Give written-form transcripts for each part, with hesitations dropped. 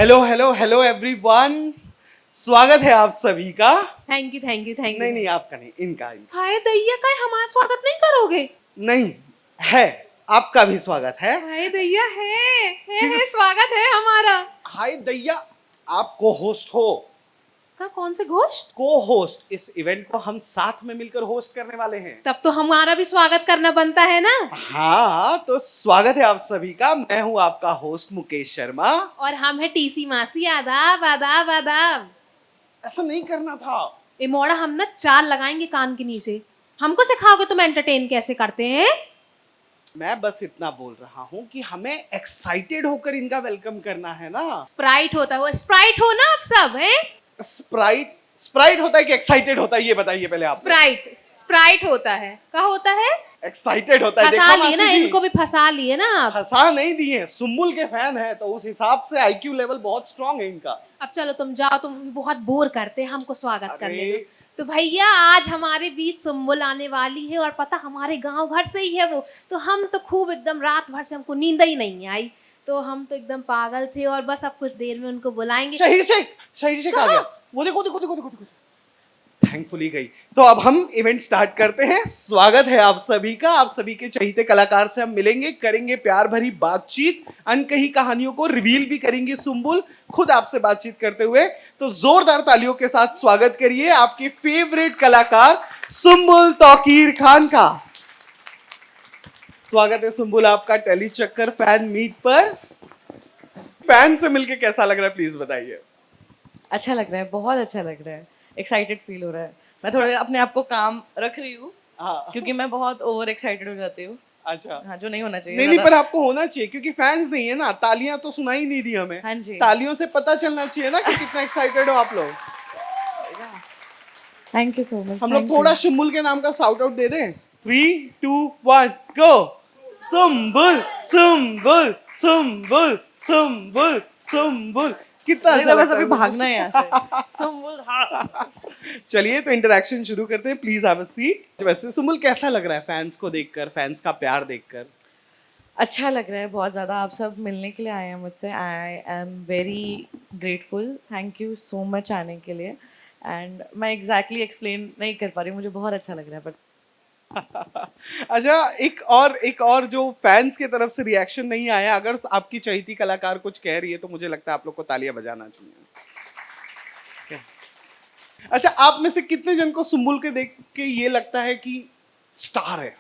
Hello hello hello everyone, स्वागत है आप सभी का। Thank you thank you thank you. नहीं आपका नहीं, इनका। हाय दैया का हमारा स्वागत नहीं करोगे? नहीं है, आपका भी स्वागत है। हाय दैया है स्वागत है हमारा। हाय दैया, आप को होस्ट हो। का कौन से घोस्ट? को होस्ट, इस इवेंट को हम साथ में मिलकर होस्ट करने वाले हैं। तब तो हमारा भी स्वागत करना बनता है ना। हाँ, तो स्वागत है आप सभी का। मैं हूँ आपका होस्ट मुकेश शर्मा। और हम है टीसी मासी। आदाब आदाब आदाब। ऐसा नहीं करना था। ए मोड़ा, हम ना चाल लगाएंगे कान के नीचे। हमको सिखाओगे तुम एंटरटेन कैसे करते हैं? मैं बस इतना बोल रहा हूँ कि हमें एक्साइटेड होकर इनका वेलकम करना है ना। स्प्राइट होता है वो, स्प्राइट हो ना आप सब हैं? स्प्राइट होता है कि एक्साइटेड होता है, ये बताइए पहले आप। स्प्राइट होता है। क्या होता है? एक्साइटेड होता है। फंसा लिए ना इनको भी, फंसा लिए ना आप। फंसा नहीं दिए, सुम्बुल के फैन है तो उस हिसाब से आईक्यू लेवल बहुत स्ट्रांग है इनका। अब चलो तुम जाओ, तुम बहुत बोर करते हैं हमको स्वागत करने दो। तो भैया आज हमारे बीच सुम्बुल आने वाली है और पता हमारे गांव घर से ही है वो। तो हम तो खूब एकदम रात भर से हमको नींद ही नहीं आई, तो हम तो एकदम पागल थे और बस अब कुछ देर में उनको बुलाएंगे। शहीर शेख आ गया। वो देखो थैंकफुली गई। तो अब हम इवेंट स्टार्ट करते हैं। स्वागत है आप सभी का। आप सभी के चहीते कलाकार से हम मिलेंगे, करेंगे प्यार भरी बातचीत, अनकही कहानियों को रिवील भी करेंगी सुम्बुल खुद आपसे बातचीत करते हुए। तो जोरदार तालियों के साथ स्वागत करिए आपके फेवरेट कलाकार सुम्बुल तौकीर खान का। स्वागत है सुम्बुल आपका टेली चक्कर फैन मीट पर। फैन से मिलके कैसा लग रहा है, प्लीज बताइए। अच्छा लग रहा है, बहुत अच्छा लग रहा है। एक्साइटेड फील हो रहा है। मैं थोड़ा अपने आप को काम रख रही हूँ क्योंकि मैं बहुत ओवर एक्साइटेड हो जाती हूँ। अच्छा। हाँ, जो नहीं होना चाहिए। नहीं पर आपको होना चाहिए क्योंकि फैंस नहीं है ना। तालियां तो सुनाई नहीं दी हमें। हाँ जी। तालियों से पता चलना चाहिए ना कि कितना एक्साइटेड हो आप लोग। Thank you so much. हम लोग थोड़ा सुम्बुल के नाम का शाउट आउट दे दें। 3, 2, 1 गो। सुम्बुल सुम्बुल सुम्बुल सुम्बुल सुम्बुल। कितना अच्छा लगता है। भागना है यहाँ से। सुम्बुल, हाँ। चलिए तो इंटरेक्शन शुरू करते हैं। Please have a seat. वैसे सुम्बुल कैसा लग रहा है फैंस को देखकर, फैंस का प्यार देखकर? अच्छा लग रहा है बहुत ज़्यादा। आप सब मिलने के लिए आए हैं मुझसे। आई am very grateful. Thank you so much आने के लिए। एंड मैं एग्जैक्टली एक्सप्लेन नहीं कर पा रही, मुझे बहुत अच्छा लग रहा है। बट अच्छा, एक और जो फैंस की तरफ से रिएक्शन नहीं आया, अगर आपकी चहेती कलाकार कुछ कह रही है तो मुझे लगता है आप लोग को तालियां बजाना चाहिए। अच्छा, आप में से कितने जन को सुम्बुल के देख के ये लगता है कि स्टार है?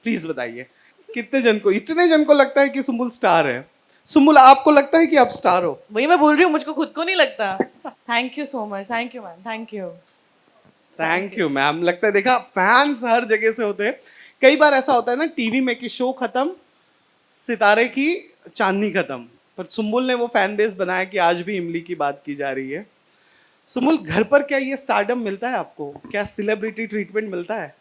प्लीज बताइए कितने जन को, इतने जन को लगता है कि सुम्बुल स्टार है? सुम्बुल, आपको लगता है कि आप स्टार हो? वही मैं बोल रही हूँ, मुझको खुद को नहीं लगता। Thank you so much. Thank you ma'am. Thank you ma'am. लगता है देखा, फैंस हर जगह से होते हैं। कई बार ऐसा होता है ना टीवी में कि शो खत्म, सितारे की चांदनी खत्म, पर सुम्बुल ने वो फैन बेस बनाया कि आज भी इमली की बात की जा रही है। सुम्बुल, घर पर क्या ये स्टारडम मिलता है आपको? क्या सेलिब्रिटी ट्रीटमेंट मिलता है?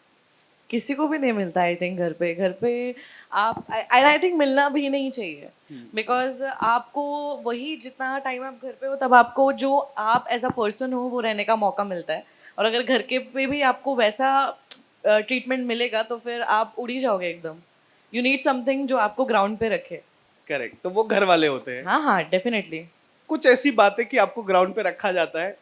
किसी को भी नहीं मिलता। आई थिंक घर पे आप आई थिंक मिलना भी नहीं चाहिए। बिकॉज आपको वही जितना टाइम आप घर पे हो तब आपको जो आप एज अ पर्सन हो वो रहने का मौका मिलता है। और अगर घर के पे भी आपको वैसा ट्रीटमेंट मिलेगा तो फिर आप उड़ ही जाओगे एकदम। यू नीड समथिंग जो आपको ग्राउंड पे रखे। करेक्ट, तो वो घर वाले होते हैं। हाँ, डेफिनेटली। कुछ ऐसी बातें कि आपको ग्राउंड पे रखा जाता है?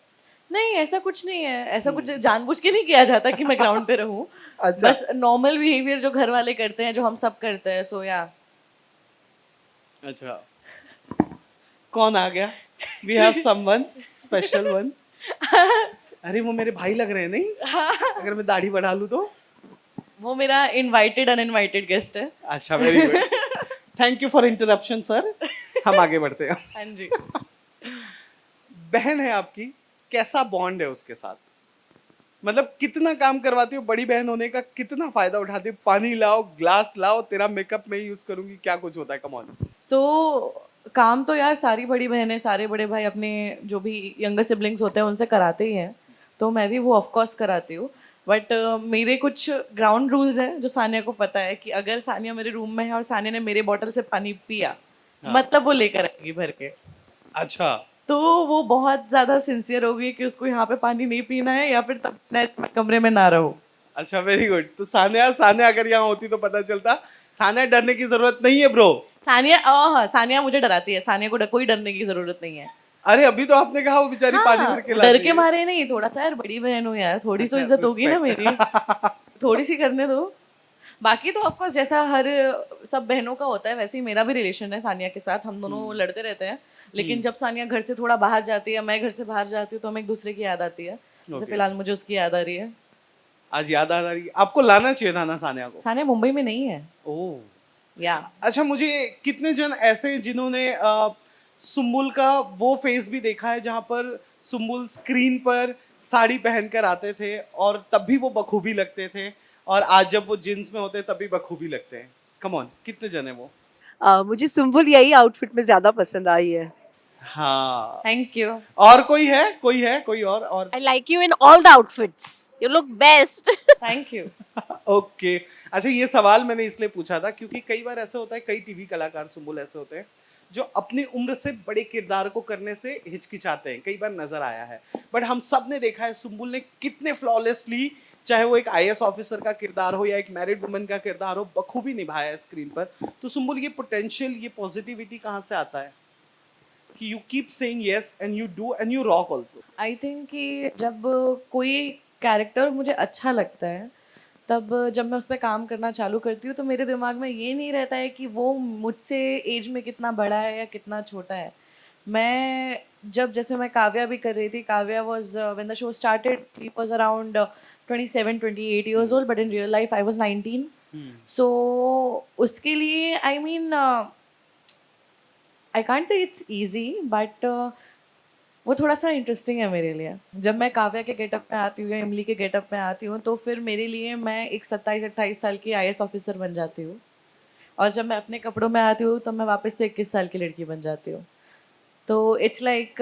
नहीं, ऐसा कुछ नहीं है। ऐसा कुछ जानबूझ के नहीं किया जाता कि मैं ग्राउंड पे रहूं। अच्छा। बस नॉर्मल बिहेवियर जो घर वाले करते हैं, जो हम सब करते हैं। सो या अच्छा, कौन आ गया? We have someone special one. अरे वो मेरे भाई लग रहे हैं नहीं? अगर मैं दाढ़ी बढ़ा लूं तो? वो मेरा इनवाइटेड अनइनवाइटेड गेस्ट है। अच्छा, very good. Thank you for interruption sir. हम आगे बढ़ते हैं। हाँ जी। बहन है आपकी, कैसा बॉन्ड है उसके साथ? मतलब कितना काम करवाती हो? बड़ी बहन होने का कितना फायदा उठाती हो? पानी लाओ, ग्लास लाओ, तेरा मेकअप में यूज करूंगी, क्या कुछ होता है? Come on. सो काम तो यार सारी बड़ी बहनें, सारे बड़े भाई अपने जो भी यंगर सिबलिंग्स होते हैं उनसे कराते ही हैं। तो मैं भी वो ऑफकोर्स कराती हूँ। बट मेरे कुछ ग्राउंड रूल्स हैं जो सानिया को पता है कि अगर सानिया मेरे रूम में है और सानिया ने मेरे बॉटल से पानी पिया, मतलब वो लेकर आएगी भर के। अच्छा। तो वो बहुत ज्यादा सिंसियर होगी कि उसको यहाँ पे पानी नहीं पीना है या फिर तब मैं कमरे में ना रहूं। अच्छा, वेरी गुड। तो सानिया अगर यहाँ होती तो पता चलता सानिया डरने की जरूरत नहीं है ब्रो। सानिया मुझे डराती है, सानिया को कोई डरने की जरूरत नहीं है। अरे अभी तो आपने कहा वो बेचारी पानी भर के हाँ, लाती डर के है। मारे नहीं, थोड़ा सा यार बड़ी बहन हूँ यार, थोड़ी तो अच्छा, इज्जत होगी ना respect। मेरी, थोड़ी सी करने दो। बाकी तो ऑफकोर्स जैसा हर सब बहनों का होता है वैसे ही मेरा भी रिलेशन है सानिया के साथ, हम दोनों लड़ते रहते हैं। लेकिन जब सानिया घर से थोड़ा बाहर जाती है, मैं घर से बाहर जाती हूँ, तो हमें एक दूसरे की याद आती है। जैसे Okay। फिलहाल मुझे उसकी याद आ रही है। आज याद आ रही है आपको, लाना चाहिए था ना सानिया को। सानिया मुंबई में नहीं है। ओह या अच्छा, मुझे कितने जन ऐसे हैं जिन्होंने सुम्बुल का वो फेस भी देखा है जहां पर सुम्बुल स्क्रीन पर साड़ी पहनकर आते थे और तब भी वो बखूबी लगते थे, और आज जब वो जींस में होते हैं तब भी बखूबी लगते हैं। कम ऑन, कितने जन है वो? मुझे सुम्बुल यही आउटफिट में ज्यादा पसंद आई है। हाँ। Thank you. और कोई है, कोई और? I like you in all the outfits. You look best. Thank you. Okay अच्छा, ये सवाल मैंने इसलिए पूछा था क्योंकि कई बार ऐसा होता है, कई टीवी कलाकार सुम्बुल ऐसे होते हैं जो अपनी उम्र से बड़े किरदार को करने से हिचकिचाते हैं, कई बार नजर आया है। बट हम सब ने देखा है सुम्बुल ने कितने फ्लॉलेसली, चाहे वो एक आईएएस ऑफिसर का किरदार हो या एक मैरिड वुमन का किरदार हो, बखूबी निभाया है स्क्रीन पर। तो सुम्बुल, ये पोटेंशियल, ये पॉजिटिविटी कहाँ से आता है कि you keep saying yes and you do and you rock also? I think कि जब कोई कैरेक्टर मुझे अच्छा लगता है, तब जब मैं उस पर काम करना चालू करती हूँ तो मेरे दिमाग में ये नहीं रहता है कि वो मुझसे एज में कितना बड़ा है या कितना छोटा है। मैं जैसे मैं काव्या भी कर रही थी, Kavya was when the show started he was around 27-28 years old, but in real life I was 19। सो उसके लिए I mean I can't say it's easy, but वो थोड़ा सा इंटरेस्टिंग है मेरे लिए। जब मैं काव्या के गेटअप में आती हूँ या इमली के गेटअप में आती हूँ तो फिर मेरे लिए मैं एक 27-28 साल की आईएएस ऑफिसर बन जाती हूँ, और जब मैं अपने कपड़ों में आती हूँ तो मैं वापस से 21 साल की लड़की बन जाती हूँ। तो इट्स लाइक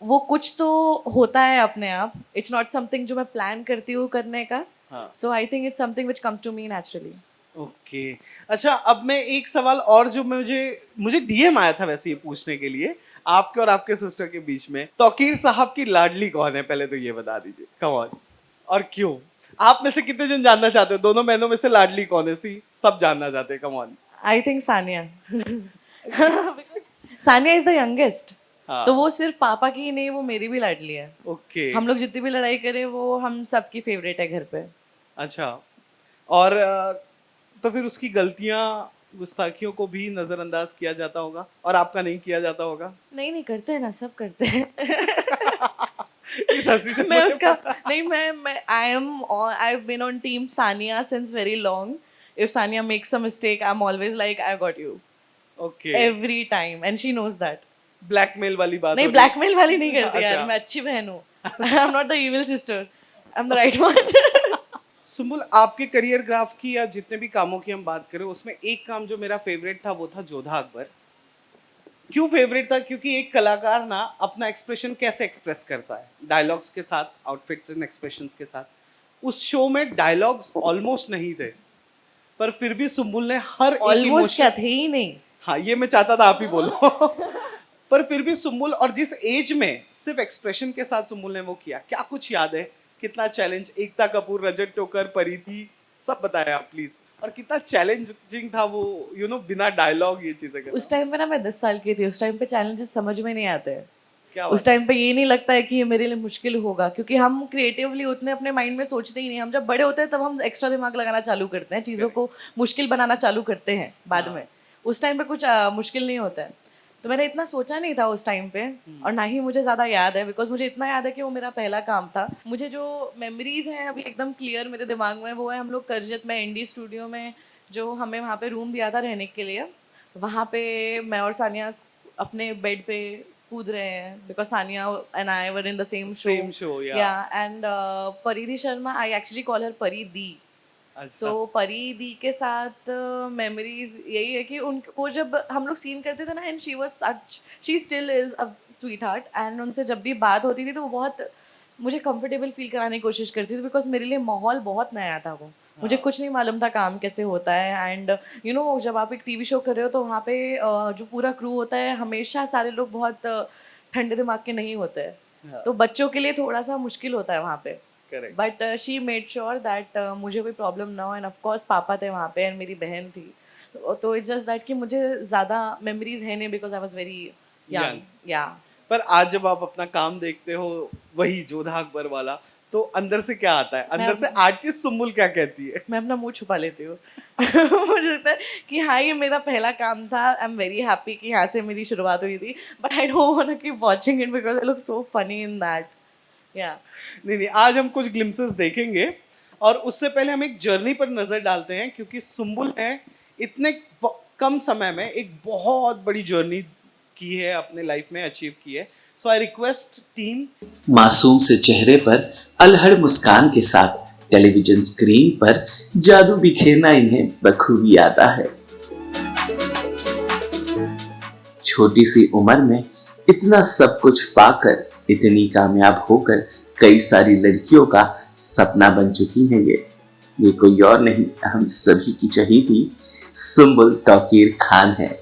वो कुछ तो होता है अपने आप, इट्स नॉट समथिंग जो मैं प्लान करती हूँ करने का। हाँ। So I think it's something which comes to me naturally. Okay अच्छा, अब मैं एक सवाल और जो मुझे डीएम आया था वैसे ये पूछने के लिए, आपके और आपके सिस्टर के बीच में तौकीर साहब की लाडली कौन है, पहले तो ये बता दीजिए। कम ऑन, और क्यों? आप में से कितने जन जानना चाहते हो दोनों बहनों में से लाडली कौन है? सी सब जानना चाहते हैं। Come on. I think Sania. Sania is the youngest. हाँ। तो वो सिर्फ पापा की ही नहीं, वो मेरी भी लाडली है। ओके हम लोग जितनी भी लड़ाई करें वो हम सबकी फेवरेट है घर पे। अच्छा, और तो फिर उसकी गलतियां, गुस्ताखियों को भी नजरअंदाज किया जाता होगा और आपका नहीं किया जाता होगा? नहीं करते हैं ना, सब करते हैं। इस हंसी से मैं मुझे उसका पता- नहीं, मैं I have been on team Sania since very long. If Sania makes a mistake I am always like I got you okay, every time, and she knows that. Blackmail वाली बात नहीं, हो रही है। ब्लैकमेल वाली नहीं करती यार, अच्छा। मैं अच्छी बहन हूँ। I am not the evil sister, I am the right one. Sumbul, आपके करियर ग्राफ की या जितने भी कामों की हम बात करें, उसमें एक काम जो मेरा फेवरेट था वो था जोधा अकबर। क्यों फेवरेट था? क्योंकि एक कलाकार ना अपना एक्सप्रेशन कैसे एक्सप्रेस करता है, डायलॉग्स के साथ, आउटफिट्स एंड एक्सप्रेशंस के साथ। उस शो में डायलॉग्स ऑलमोस्ट नहीं थे, पर फिर भी सुम्बुल ने हर एक ऑलमोस्ट क्या इमोशन, थे ही नहीं। हाँ ये मैं चाहता था आप ही बोलो। पर फिर भी सुम्बुल, और जिस एज में सिर्फ एक्सप्रेशन के साथ सुम्बुल ने वो किया, क्या कुछ याद है? कितना चैलेंज, एकता कपूर, रजत टोकर, परिधि, सब बताया आप प्लीज। और कितना चैलेंजिंग था वो, यू नो, बिना डायलॉग ये चीजें करना। उस टाइम पे ना मैं 10 साल की थी, उस टाइम पे चैलेंजेस समझ में नहीं आते हैं। क्या उस टाइम पे ये नहीं लगता है कि ये मेरे लिए मुश्किल होगा, क्योंकि हम क्रिएटिवली उतने अपने माइंड में सोचते ही नहीं। हम जब बड़े होते हैं तब हम एक्स्ट्रा दिमाग लगाना चालू करते हैं, चीज़ों को मुश्किल बनाना चालू करते हैं बाद में। उस टाइम पे कुछ मुश्किल नहीं होता है। तो मैंने इतना सोचा नहीं था उस टाइम पे, और ना ही मुझे ज़्यादा याद है, बिकॉज मुझे इतना याद है कि वो मेरा पहला काम था। मुझे जो मेमोरीज हैं अभी एकदम क्लियर मेरे दिमाग में, वो है हम लोग करजत में इंडी स्टूडियो में, जो हमें वहाँ पे रूम दिया था रहने के लिए, वहाँ पे मैं और सानिया अपने बेड पे कूद रहे हैं, because Sania and I were in the same Same show, yeah. या एंड परिधि Sharma, I actually call her परिधि। अच्छा। सो परिधि के साथ मेमोरीज यही है कि उनको जब हम लोग सीन करते थे ना, and she was such, she still is a sweet heart, and उनसे जब भी बात होती थी तो वो बहुत मुझे कंफर्टेबल फील कराने की कोशिश करती थी, बिकॉज मेरे लिए माहौल बहुत नया था। वो मुझे कुछ नहीं मालूम था काम कैसे होता है। एंड यू नो, जब आप एक टीवी शो कर रहे हो तो वहाँ पे जो पूरा क्रू होता है, हमेशा सारे लोग बहुत ठंडे दिमाग के नहीं होते हैं, तो बच्चों के लिए थोड़ा सा मुश्किल होता है वहाँ पे। Correct. But she made sure that मुझे कोई प्रॉब्लम ना हो, एंड ऑफ कोर्स पापा थे वहाँ पे एंड मेरी बहन थी, तो इट्स जस्ट दैट कि मुझे ज़्यादा मेमोरीज है नहीं because I was very Young. Young. या पर आज जब आप अपना काम देखते हो वही जोधा अकबर वाला, तो अंदर से क्या आता है, अंदर से आर्टिस्ट सुम्बुल क्या कहती है? मैं अपना मुंह छुपा लेती हूँ। मुझे लगता है कि हाँ ये मेरा पहला काम था, आई एम वेरी हैप्पी कि यहाँ से मेरी शुरुआत हुई थी, but I don't want to keep watching it because I look so funny in that. या नहीं, आज हम कुछ ग्लिम्सेस देखेंगे और उससे पहले हम एक जर्नी पर नजर डालते हैं, क्योंकि सुम्बुल ने इतने कम समय में एक बहुत बड़ी जर्नी की है, अपने लाइफ में अचीव की है। So I request team. मासूम से चेहरे पर अलहड़ मुस्कान के साथ टेलीविजन स्क्रीन पर जादू बिखेरना इन्हें बखूबी आता है। छोटी सी उम्र में इतना सब कुछ पाकर, इतनी कामयाब होकर कई सारी लड़कियों का सपना बन चुकी है ये कोई और नहीं, हम सभी की चहेती सुम्बुल तौकीर खान है।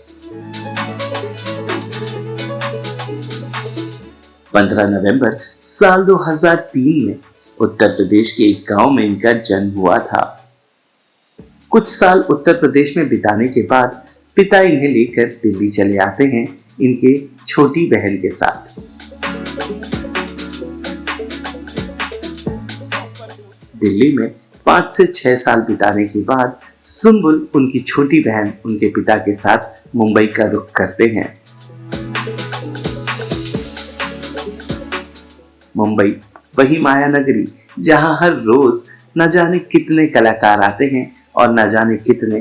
15 नवंबर साल 2003 में उत्तर प्रदेश के एक गांव में इनका जन्म हुआ था। कुछ साल उत्तर प्रदेश में बिताने के बाद पिता इन्हें लेकर दिल्ली चले आते हैं इनके छोटी बहन के साथ। दिल्ली में 5 से 6 साल बिताने के बाद सुम्बुल उनकी छोटी बहन उनके पिता के साथ मुंबई का रुख करते हैं। मुंबई वही माया नगरी जहां हर रोज न जाने कितने कलाकार आते हैं और न जाने कितने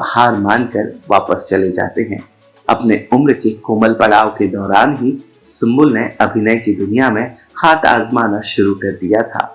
हार मानकर वापस चले जाते हैं। अपने उम्र के कोमल पड़ाव के दौरान ही सुम्बुल ने अभिनय की दुनिया में हाथ आजमाना शुरू कर दिया था।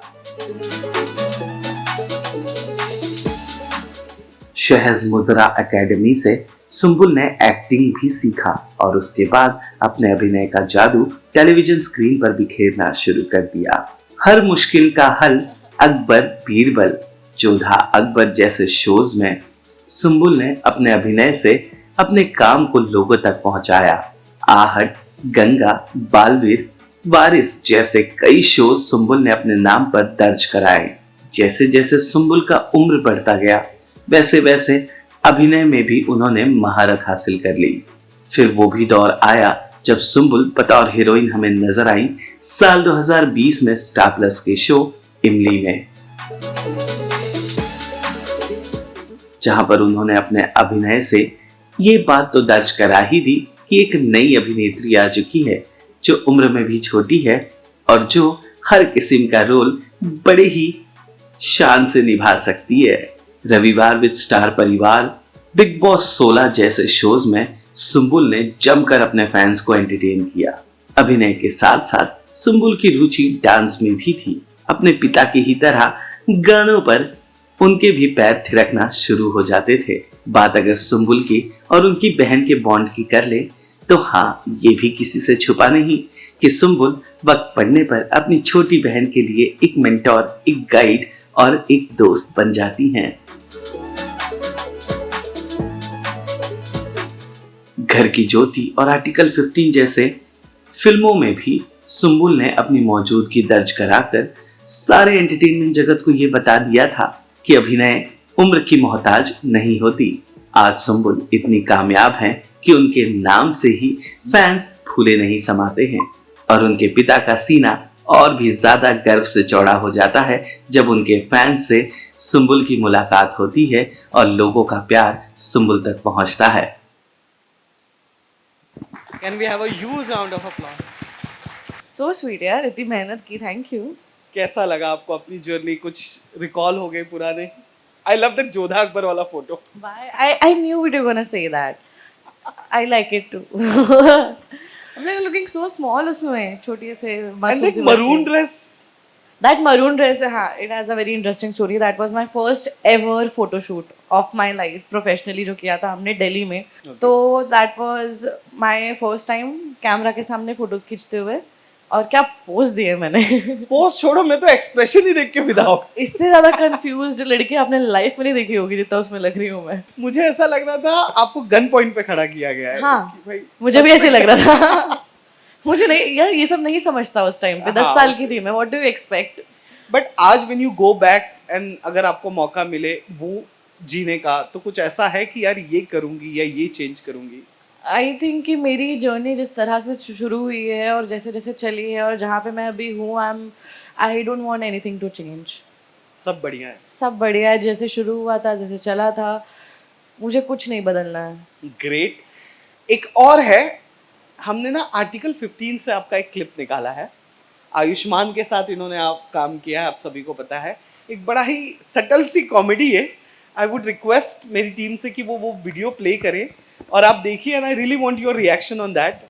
शहज मुद्रा एकेडमी से सुम्बुल ने एक्टिंग भी सीखा और उसके बाद अपने अभिनय का जादू टेलीविजन स्क्रीन पर बिखेरना शुरू कर दिया। हर मुश्किल का हल अकबर बीरबल, जोधा अकबर जैसे शोज में सुम्बुल ने अपने अभिनय से अपने काम को लोगों तक पहुंचाया। आहट, गंगा, बालवीर, वारिस जैसे कई शोज सुम्बुल ने अपने नाम पर दर्ज कराए। जैसे जैसे सुम्बुल का उम्र बढ़ता गया वैसे वैसे अभिनय में भी उन्होंने महारत हासिल कर ली। फिर वो भी दौर आया जब सुम्बुल बतौर हीरोइन हमें नजर आई साल 2020 में स्टार प्लस के शो इमली में, जहां पर उन्होंने अपने अभिनय से ये बात तो दर्ज करा ही दी कि एक नई अभिनेत्री आ चुकी है जो उम्र में भी छोटी है और जो हर किस्म का रोल बड़े ही शान से निभा सकती है। रविवार विद स्टार परिवार, बिग बॉस 16 जैसे शोज में सुम्बुल ने जमकर अपने फैंस को एंटरटेन किया। अभिनय के साथ साथ सुम्बुल की रुचि डांस में भी थी। अपने पिता की ही तरह गानों पर उनके भी पैर थिरकना शुरू हो जाते थे। बात अगर सुम्बुल की और उनकी बहन के बॉन्ड की कर ले तो हाँ, ये भी किसी से छुपा नहीं कि सुम्बुल वक्त पड़ने पर अपनी छोटी बहन के लिए एक मेंटोर, एक गाइड और एक दोस्त बन जाती हैं। घर की ज्योति और आर्टिकल 15 जैसे फिल्मों में भी सुम्बुल ने अपनी मौजूदगी दर्ज कराकर सारे एंटरटेनमेंट जगत को ये बता दिया था कि अभिनय उम्र की मोहताज नहीं होती। आज सुम्बुल इतनी कामयाब हैं कि उनके नाम से ही फैंस फूले नहीं समाते हैं और उनके पिता का सीना और भी ज्यादा गर्व से चौड़ा हो जाता है जब उनके फैंस से सुम्बुल की मुलाकात होती है और लोगों का प्यार सुम्बुल तक पहुंचता है। Can we have a huge round of applause? So sweet यार, इतनी मेहनत की, थैंक यू। कैसा लगा आपको अपनी जर्नी? कुछ रिकॉल हो गए पुराने? I love that Jodha Akbar वाला photo. I knew we were gonna say that. I like it too. I'm like looking so small उसमें, छोटी से And मासूम that सी maroon बच्ची। dress. That maroon dress, हाँ, it has a very interesting story. That was my first ever photo shoot of my life professionally जो किया था हमने दिल्ली में। तो that was my first time camera के सामने फोटोज खींचते हुए, और क्या पोज दिए मैंने। पोस्ट छोड़ो, मैं तो एक्सप्रेशन ही देख के फिदा हो गया। इससे ज्यादा कंफ्यूज्ड लड़की आपने लाइफ में नहीं देखी होगी जितना उसमें लग रही हूँ मैं। मुझे ऐसा लग रहा था आपको गन पॉइंट पे खड़ा किया गया है। हाँ, कि भाई मुझे भी ऐसे लग रहा था। मुझे नहीं यार, ये सब नहीं समझता उस टाइम पे, 10 हाँ, साल की थी मैं। What do you expect? But आज when you go back and अगर आपको मौका मिले वो जीने का, तो कुछ ऐसा है कि यार ये करूंगी या ये चेंज करूंगी? आई थिंक कि मेरी जर्नी जिस तरह से शुरू हुई है और जैसे जैसे चली है और जहाँ पे मैं अभी हूँ, I don't want anything to change. सब बढ़िया है। सब बढ़िया है, जैसे शुरू हुआ था, जैसे चला था, मुझे कुछ नहीं बदलना है। ग्रेट। एक और है, हमने ना आर्टिकल 15 से आपका एक क्लिप निकाला है। आयुष्मान के साथ इन्होंने आप काम किया है, आप सभी को पता है। एक बड़ा ही सटल सी कॉमेडी है। आई वुड रिक्वेस्ट मेरी टीम से कि वो वीडियो प्ले करें और आप देखिए, and I really want your reaction on that.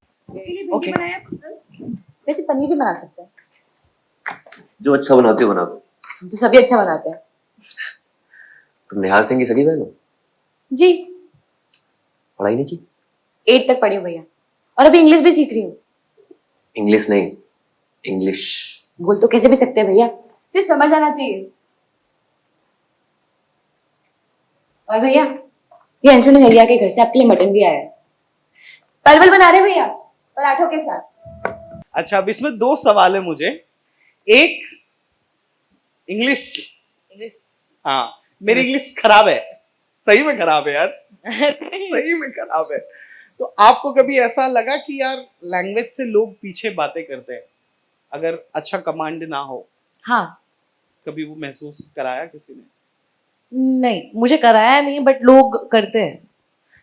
Okay. वैसे पनीर भी बना सकते हैं। जो अच्छा बनाते हो बना दो। जो सभी अच्छा बनाते हैं। तुम निहाल सिंह की सगी बहन हो? जी। पढ़ाई नहीं की? 8 तक पढ़ी हूँ भैया, और अभी इंग्लिश भी सीख रही हूँ। इंग्लिश नहीं, इंग्लिश। बोल तो कैसे भी सकते हैं भैया, सिर्फ समझ आना चाहिए। और भैया, ये अंशु ने भैया के घर से आपके लिए मटन भी आया है। परवल बना रहे भैया, पराठों के साथ। अच्छा, अब इसमें 2 सवाल है मुझे। एक, इंग्लिश। हाँ, मेरी इंग्लिश खराब है, सही में खराब है यार। सही में खराब है। तो आपको कभी ऐसा लगा कि यार लैंग्वेज से लोग पीछे बातें करते हैं अगर अच्छा कमांड ना हो? हाँ। कभी वो महसूस कराया किसी ने? नहीं, मुझे कराया नहीं, बट लोग करते हैं।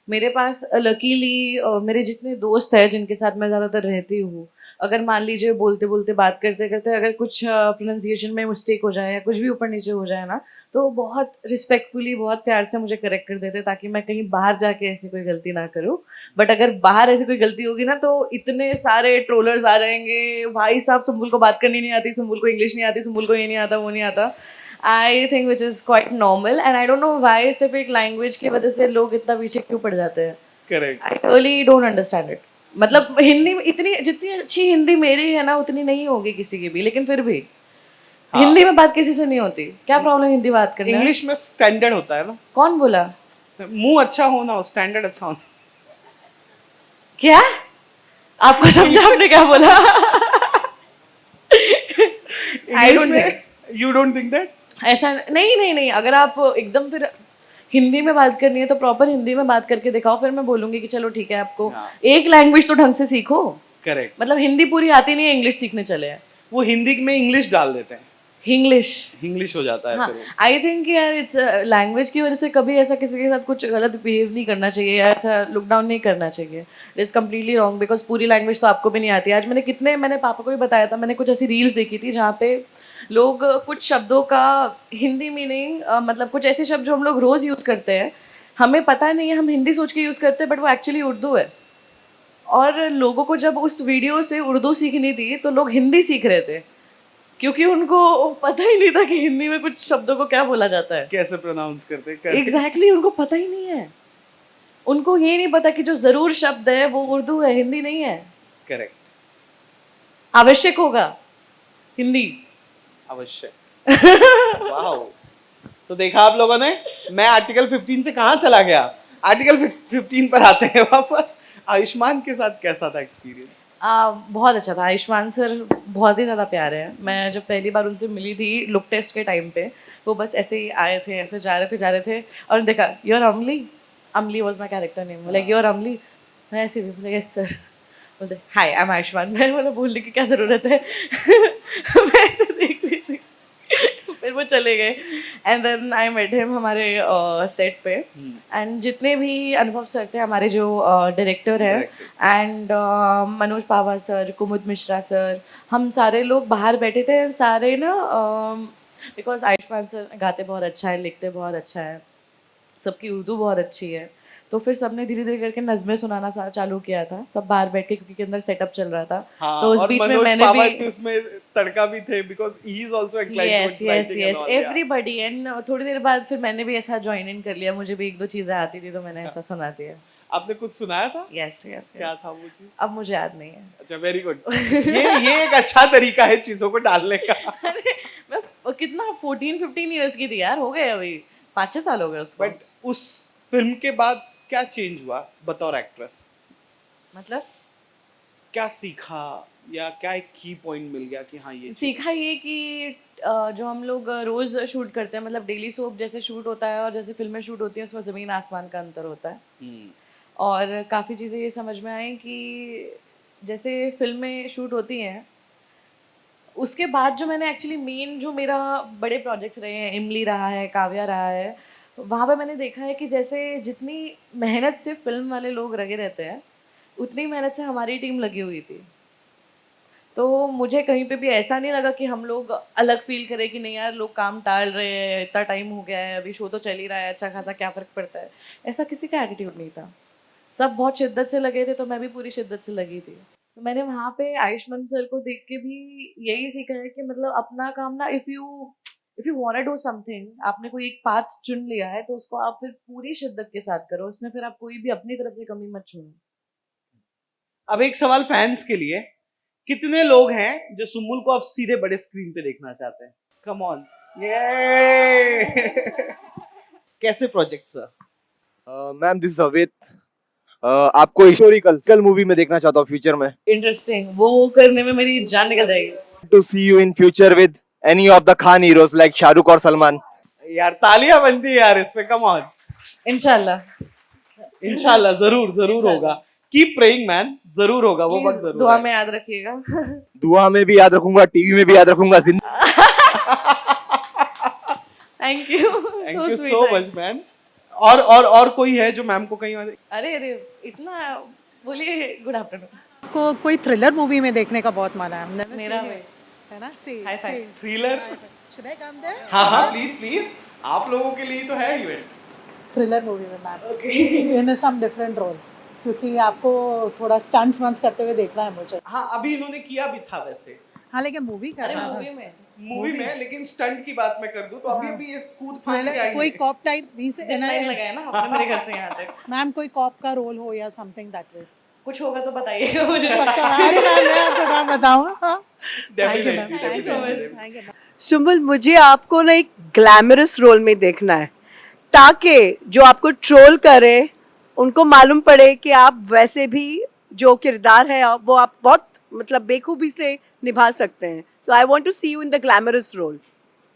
मेरे पास लकीली मेरे जितने दोस्त हैं जिनके साथ मैं ज़्यादातर रहती हूँ, अगर मान लीजिए बोलते बोलते बात करते करते अगर कुछ प्रोनाउंसिएशन में मिस्टेक हो जाए या कुछ भी ऊपर नीचे हो जाए ना, तो बहुत रिस्पेक्टफुली, बहुत प्यार से मुझे करेक्ट कर देते, ताकि मैं कहीं बाहर जाके ऐसी कोई गलती ना करूँ। बट अगर बाहर ऐसी कोई गलती होगी ना, तो इतने सारे ट्रोलर्स आ जाएंगे, भाई साहब सुम्बुल को बात करनी नहीं आती, सुम्बुल को इंग्लिश नहीं आती, सुम्बुल को ये नहीं आता, वो नहीं आता। I think which is quite normal, and I don't know why सिर्फ एक लैंग्वेज की वजह से लोग इतना पीछे क्यों पड़ जाते हैं। Correct. I really don't understand it. मतलब हिंदी में इतनी, जितनी अच्छी हिंदी मेरी है ना, उतनी नहीं होगी किसी की भी, लेकिन फिर भी हाँ। हिंदी में बात किसी से नहीं होती। क्या प्रॉब्लम हिंदी बात करना? इंग्लिश में स्टैंडर्ड होता है ना। कौन बोला? मुंह अच्छा होना हो, स्टैंडर्ड अच्छा होना। क्या आपको समझा आपने क्या बोला? इंग्लिश में यू डोंट थिंक दैट? ऐसा नहीं नहीं नहीं, अगर आप एकदम फिर हिंदी में बात करनी है तो प्रॉपर हिंदी में बात करके दिखाओ, फिर मैं बोलूंगी कि चलो ठीक है, आपको हाँ। एक लैंग्वेज तो ढंग से सीखो। करेक्ट। मतलब हिंदी पूरी आती नहीं है, इंग्लिश सीखने चले हैं। वो हिंदी में इंग्लिश डाल देते हैं, इंग्लिश हो जाता है। हाँ, फिर वो। आई थिंक यार इट्स लैंग्वेज की वजह से कभी ऐसा किसी के साथ कुछ गलत बिहेव नहीं करना चाहिए या ऐसा लुक डाउन नहीं करना चाहिए। It is completely wrong, because पूरी लैंग्वेज तो आपको भी नहीं आती। आज मैंने पापा को भी बताया था, मैंने कुछ ऐसी रील्स देखी थी जहाँ पे लोग कुछ शब्दों का हिंदी मीनिंग, मतलब कुछ ऐसे शब्द जो हम लोग रोज़ यूज़ करते हैं, हमें पता नहीं है, हम हिंदी सोच के यूज़ करते हैं, बट वो एक्चुअली उर्दू है। और लोगों को जब उस वीडियो से उर्दू सीखनी थी तो लोग हिंदी सीख रहे थे, क्योंकि उनको पता ही नहीं था कि हिंदी में कुछ शब्दों को क्या बोला जाता है, कैसे प्रोनाउंस करते हैं। एग्जैक्टली उनको पता ही नहीं है। उनको ये नहीं पता कि जो जरूर शब्द है वो उर्दू है, हिंदी नहीं है। करेक्ट। आवश्यक होगा हिंदी। अवश्य। वाओ। तो देखा आप लोगों ने, मैं आर्टिकल 15 से कहाँ चला गया। आर्टिकल 15 पर आते हैं वापस। आयुष्मान के साथ कैसा था एक्सपीरियंस? बहुत अच्छा था। आयुष्मान सर बहुत ही ज़्यादा प्यारे हैं। मैं जब पहली बार उनसे मिली थी लुक टेस्ट के टाइम पे, वो बस ऐसे ही आए थे, ऐसे जा रहे थे और देखा, योर अमली, अमली was my character name, like your अमली। मैं ऐसे भी बोले यस सर, बोलते हाय आई एम आयुष्मान। मैं बोला बोलने की क्या ज़रूरत है। मैं ऐसे देख रही थी, फिर वो चले गए। And then I met him हमारे सेट पे, एंड जितने भी अनुभव सर थे, हमारे जो डायरेक्टर है, and Manoj Pahwa sir, Kumud Mishra sir, हम सारे लोग बाहर बैठे थे सारे ना, बिकॉज आयुष्मान सर गाते बहुत अच्छा है, लिखते बहुत अच्छा है, सबकी उर्दू बहुत अच्छी है, तो फिर सबने धीरे धीरे करके नज़में सुनाना चालू किया था, सब बाहर बैठ के, क्योंकि अंदर सेटअप चल रहा था। हाँ, तो उस बीच में मैंने भी उसमें तड़का भी थे, because he is also inclined yes yes yes everybody, and थोड़ी देर बाद फिर मैंने भी ऐसा ज्वाइन इन कर लिया, मुझे भी एक दो चीज़ें आती थी तो मैंने ऐसा सुना दिया। आपने कुछ सुनाया था? यस यस क्या था वो चीज? अब मुझे याद नहीं है। अच्छा, वेरी गुड। ये एक अच्छा तरीका है चीजों को डालने का। अरे मैं कितना 14-15 इयर्स की थी यार, हो गए अभी 5-6 साल हो गए उसको। बट उस फिल्म के बाद क्या चेंज हुआ बतौर एक्ट्रेस? मतलब क्या सीखा या क्या एक की पॉइंट मिल गया कि हाँ ये सीखा ये कि जो हम लोग रोज शूट करते हैं, मतलब डेली सोप जैसे शूट होता है और जैसे फिल्में शूट होती हैं, उसमें ज़मीन आसमान का अंतर होता है। और काफ़ी चीज़ें ये समझ में आई कि जैसे फिल्में शूट होती हैं, उसके बाद जो मैंने एक्चुअली मेन जो मेरा बड़े प्रोजेक्ट्स रहे हैं, इमली रहा है, काव्या रहा है, वहाँ पे मैंने देखा है कि जैसे जितनी मेहनत से फिल्म वाले लोग लगे रहते हैं, उतनी मेहनत से हमारी टीम लगी हुई थी। तो मुझे कहीं पे भी ऐसा नहीं लगा कि हम लोग अलग फील करें कि नहीं यार लोग काम टाल रहे हैं, इतना टाइम हो गया है, अभी शो तो चल ही रहा है, अच्छा खासा क्या फ़र्क पड़ता है। ऐसा किसी का एटीट्यूड नहीं था। सब बहुत शिद्दत से लगे थे, तो मैं भी पूरी शिद्दत से लगी थी। तो मैंने वहाँ पे आयुष्मान सर को देख के भी यही सीखा है कि मतलब अपना काम ना, if you want to do something, आपने कोई एक पाथ चुन लिया है तो उसको आप फिर पूरी शिद्दत के साथ करो, उसमें फिर आप कोई भी अपनी तरफ से कमी मत छोड़ो। अब एक सवाल फैंस के लिए, कितने लोग हैं जो सुम्बुल को अब सीधे बड़े स्क्रीन पे देखना चाहते हैं? कम ऑन, ये कैसे project sir? Ma'am this is Avit. आपको हिस्टोरिकल मूवी में देखना चाहता हूँ फ्यूचर में। इंटरेस्टिंग, वो करने में मेरी जान निकल जाएगी। To see you in future with any of the Khan heroes like Shahrukh और सलमान। यार तालियां बनती है यार इस पे, कम ऑन। इंशाल्लाह। इंशाल्लाह जरूर जरूर होगा। कीप प्रेइंग मैन, जरूर होगा वो वक्त, जरूर दुआ आएगा। में याद रखिएगा। दुआ में भी याद रखूंगा, टीवी में भी याद रखूंगा, thank you. Thank you so much man. और कोई है जो मैम को कहीं अरे अरे, इतना बोलिए। Good afternoon. को कोई थ्रिलर मूवी में देखने का बहुत मन है। मेरा भी है ना? See hi fi. Thriller? Should I come there? हाँ हाँ प्लीज प्लीज, आप लोगों के लिए तो है इवेंट। थ्रिलर मूवी में मैम इन सम डिफरेंट रोल, क्योंकि आपको थोड़ा स्टंट्स वंस करते हुए देखना है मुझे। हाँ अभी इन्होंने किया भी था वैसे हाँ लेकिन मूवी कर अरे रहा मूवी में मूवी में, लेकिन स्टंट की बात मैं कर दूं तो अभी हाँ। अभी इस कूद फांद के है आई कोई है। कॉप टाइप मींस लाइन लगाया ना आपने मेरे घर से यहाँ तक। मैम कोई कॉप का रोल हो या समथिंग दैट वे। कुछ होगा तो बताइएगा मुझे। अरे मैम मैं आपको काम बताऊँ। Thank you ma'am, Definitely, thank you definitely. Thank you. Sumbul, मुझे आपको ना एक ग्लैमरस रोल में देखना है, ताकि जो आपको ट्रोल करे उनको मालूम पड़े कि आप वैसे भी जो किरदार है वो आप बहुत मतलब बेखूबी से निभा सकते हैं। So I want to see you in the glamorous role.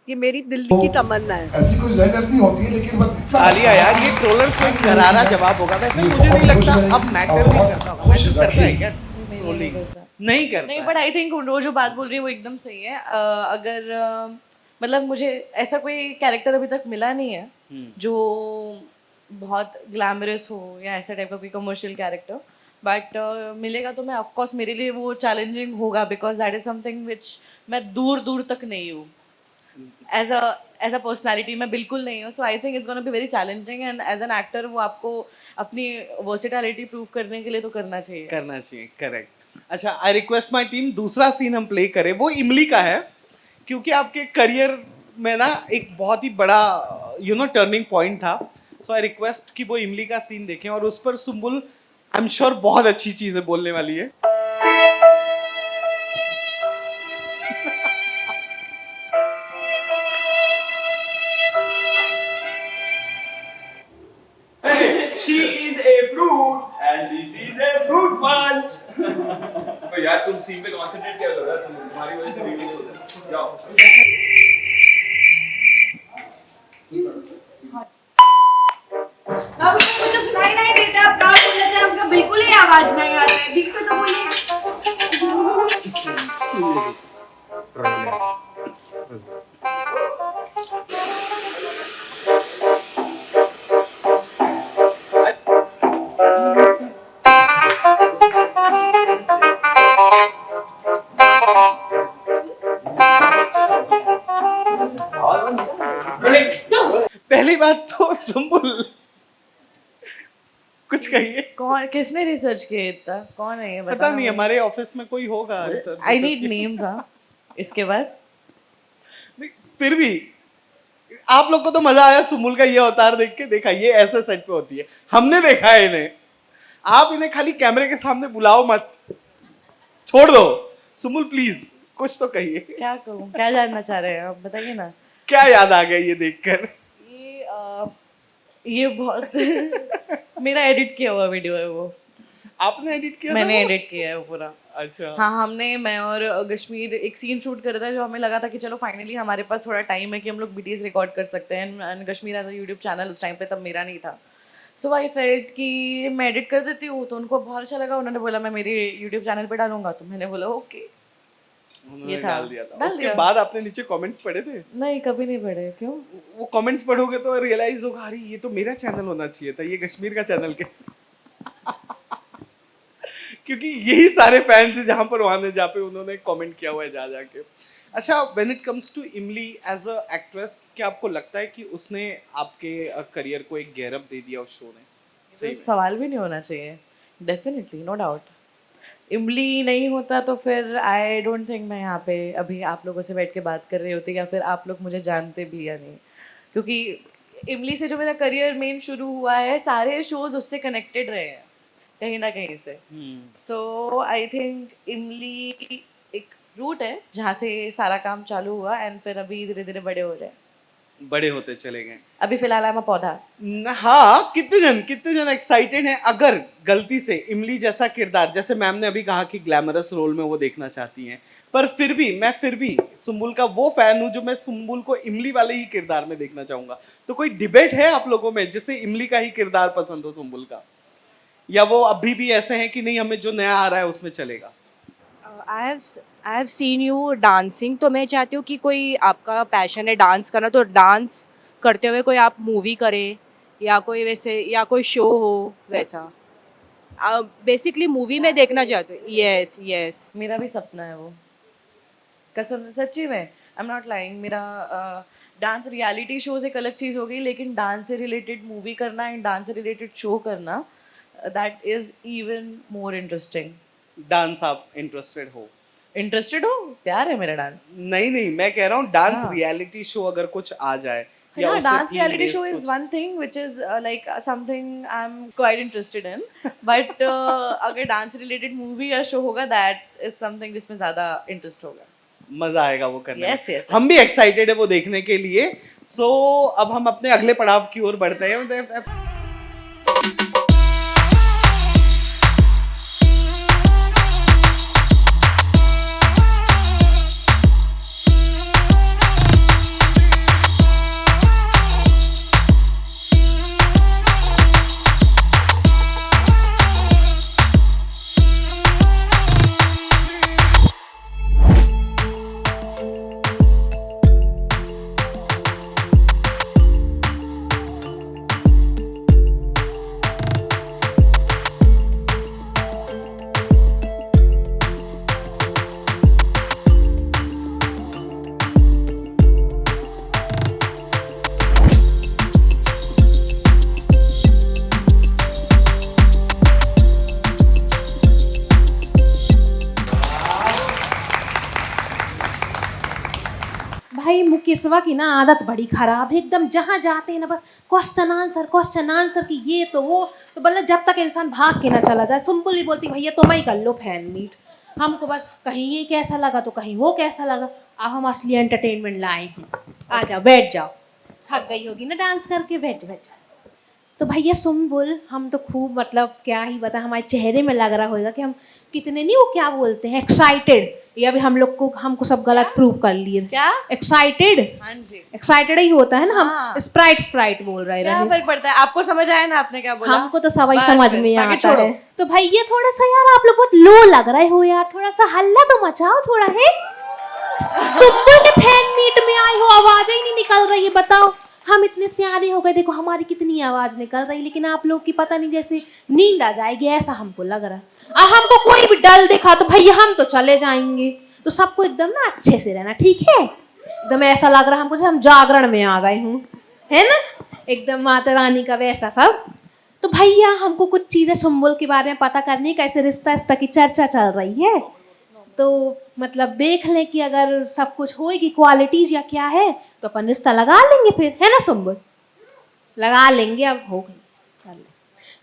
ये मेरी दिल की तमन्ना है। ऐसी कोई मेहनत नहीं होती है, लेकिन बस तालिया यार, ये ट्रोलर्स को एक करारा जवाब होगा। वैसे मुझे नहीं लगता अब मैटर नहीं करता होगा। मैटर करता है क्या ट्रोलिंग? नहीं करता नहीं, है। बट आई थिंक वो जो बात बोल रही है वो एकदम सही है। अगर मतलब मुझे ऐसा कोई कैरेक्टर अभी तक मिला नहीं है जो बहुत ग्लैमरस हो या ऐसा टाइप का कोई कमर्शियल कैरेक्टर, बट मिलेगा तो मैं ऑफकोर्स मेरे लिए वो चैलेंजिंग होगा, because that is something which मैं दूर दूर तक नहीं हूँ। एज अ पर्सनैलिटी मैं बिल्कुल नहीं हूँ। So I think it's gonna be very challenging, and as an actor वो आपको अपनी वर्सेटैलिटी प्रूव करने के लिए तो करना चाहिए। करना चाहिए, करेक्ट। अच्छा, आई रिक्वेस्ट माय टीम, दूसरा सीन हम प्ले करें, वो इमली का है, क्योंकि आपके करियर में ना एक बहुत ही बड़ा टर्निंग पॉइंट था। सो आई रिक्वेस्ट कि वो इमली का सीन देखें, और उस पर सुम्बुल आई एम श्योर बहुत अच्छी चीजें बोलने वाली है। She is a fruit and this is a fruit punch. तो यार तुम सीन पे कंसंट्रेट क्या कर रहा है? तुम्हारी वजह से मीटिंग हो रही है। जाओ। अब मुझे सुनाई नहीं देता, आप कहाँ बोल रहे थे? हमको बिल्कुल ही आवाज नहीं आ रही है, ठीक से तो बोलिए। पहली बात तो सुम्बुल कुछ कहिए। कौन, किसने रिसर्च किया इतना? कौन है ये? पता नहीं, हमारे ऑफिस में कोई होगा रिसर्च। I need names. हाँ, इसके बाद फिर भी आप लोग को तो मजा आया सुम्बुल का ये अवतार देख के। देखा, ये ऐसे सेट पे होती है, हमने देखा है इन्हें। आप इन्हें खाली कैमरे के सामने बुलाओ मत, छोड़ दो। सुम्बुल प्लीज कुछ तो कहिए। क्या कहूँ, क्या जानना चाह रहे हैं आप? बताइए ना। क्या याद आ गया ये देखकर? ये बहुत मेरा एडिट किया हुआ वीडियो है वो। आपने एडिट किया? मैंने एडिट किया है वो पूरा। अच्छा हाँ, मैं और कश्मीर एक सीन शूट कर रहे थे जो हमें लगा था कि चलो फाइनली हमारे पास थोड़ा टाइम है कि हम लोग बीटीएस रिकॉर्ड कर सकते हैं, and Kashmir as a YouTube channel उस टाइम पे तब मेरा नहीं था, सो आई फेल्ट कि मैं एडिट कर देती हूँ, तो उनको बहुत अच्छा लगा, उन्होंने बोला मैं मेरे यूट्यूब चैनल पे डालूंगा, तो मैंने बोला ओके, उन्होंने ये था। डाल दिया था। डाल उसके दिया। बाद आपने नीचे कमेंट्स पढ़े थे? नहीं कभी नहीं पढ़े, क्यों? वो कमेंट्स पढ़ोगे तो रियलाइज होगा अरे ये तो मेरा चैनल होना चाहिए था, ये कश्मीर का चैनल कैसे क्योंकि यही सारे फैंस हैं जहां पर वहां जहाँ पे उन्होंने कमेंट किया हुआ है जा जाके। अच्छा, व्हेन इट कम्स टू इमली एज अ एक्ट्रेस, क्या आपको लगता है कि उसने आपके करियर को एक गैरअप दे दिया उस शो ने? तो सवाल भी नहीं होना चाहिए, डेफिनेटली, नो डाउट। इमली नहीं होता तो फिर आई डोंट थिंक मैं यहाँ पे अभी आप लोगों से बैठ के बात कर रही होती, या फिर आप लोग मुझे जानते भी या नहीं, क्योंकि इमली से जो मेरा करियर मेन शुरू हुआ है, सारे शोज उससे कनेक्टेड रहे हैं कहीं ना कहीं से। सो आई थिंक इमली एक रूट है जहाँ से सारा काम चालू हुआ, एंड फिर अभी धीरे धीरे बड़े हो रहे हैं, बड़े होते चले गए। अभी फिलहाल I'm a पौधा। हाँ, कितने जन एक्साइटेड हैं अगर गलती से इमली जैसा किरदार, जैसे मैम ने अभी कहा कि ग्लैमरस रोल में वो देखना चाहती हैं, पर मैं फिर भी सुम्बुल का वो फैन हूँ जो मैं सुम्बुल को इमली वाले ही किरदार में देखना चाहूंगा। तो कोई डिबेट है आप लोगों में जिसे इमली का ही किरदार पसंद हो सुम्बुल का, या वो अभी भी ऐसे हैं कि नहीं हमें जो नया आ रहा है उसमें चलेगा? I have seen you dancing, तो मैं चाहती हूँ कि कोई आपका पैशन है डांस करना, तो डांस करते हुए कोई आप मूवी करे, या कोई वैसे, या कोई शो हो वैसा। बेसिकली मूवी में देखना चाहती हूँ। यस यस, मेरा भी सपना है वो, कसम सच्ची में, आई एम नॉट लाइंग। मेरा डांस रियलिटी शोज एक अलग चीज़ हो गई, लेकिन डांस से रिलेटेड मूवी करना एंड डांस से रिलेटेड शो करना, that is even more interesting. Dance आप इंटरेस्टेड हो? इंटरेस्टेड हो, प्यार है मेरा डांस। नहीं, मैं कह रहा हूँ डांस हाँ। रियलिटी शो अगर कुछ आ जाए, या Yeah, उससे dance theme reality based show is कुछ- one thing which is like something I'm quite interested in, but अगर dance related movie या show होगा, that is something जिसमें ज़्यादा interest होगा। मजा आएगा वो करने Yes, में। yes, हम भी एक्साइटेड है वो देखने के लिए। सो अब हम अपने अगले पड़ाव की ओर बढ़ते हैं। भाई मुकेशवा की ना आदत बड़ी खराब है एकदम, जहाँ जाते हैं ना बस क्वेश्चन आंसर कि ये तो वो, तो मतलब जब तक इंसान भाग के ना चला जाए। सुम्बुल ही बोलती भैया तुम ही कर लो फैन मीट, हमको बस कहीं ये कैसा लगा तो कहीं वो कैसा लगा। अब हम असली एंटरटेनमेंट लाए हैं, आ जाओ बैठ जाओ, थक गई होगी ना डांस करके, बैठ बैठ। तो भैया सुम्बुल हम तो खूब मतलब क्या ही बता, हमारे चेहरे में लग रहा होगा कि हम कितने, नहीं वो क्या बोलते हैं, एक्साइटेड। ये अभी हम लोग को, हमको सब गलत प्रूव कर लिए। क्या एक्साइटेड? हाँ जी, एक्साइटेड ही होता है ना, हम हाँ। स्प्राइट बोल रहे क्या रहे। फर्क पड़ता है, आपको समझ आया ना आपने क्या बोला? हमको तो सवाई बस समझ फिर, में बाकी आता छोड़ो। है। तो भैया थोड़ा सा यार आप लोग बहुत लो लग रहे हो यार, थोड़ा सा हल्ला तो मचाओ थोड़ा है। सुम्बुल के फैन मीट में आए हो, आवाज ही नहीं निकल रही है, बताओ। हम इतने सियाने हो गए, देखो हमारी कितनी आवाज निकल रही, लेकिन आप लोग की पता नहीं जैसे नींद आ जाएगी ऐसा हमको लग रहा है। हमको कोई भी डल दिखा तो भैया हम तो चले जाएंगे। तो सबको एकदम ना अच्छे से रहना, ठीक है? एकदम ऐसा लग रहा है हमको हम जागरण में आ गए हूँ, है ना, एकदम माता रानी का वैसा सब। तो भैया हमको कुछ चीजें सुम्बुल के बारे में पता करनी, कैसे रिश्ता की चर्चा चल रही है, तो मतलब देख लें कि अगर सब कुछ होएगी क्वालिटीज या क्या है तो अपन रिश्ता लगा लेंगे फिर, है ना सुम्बुल? लगा लेंगे, अब हो गई कर ले।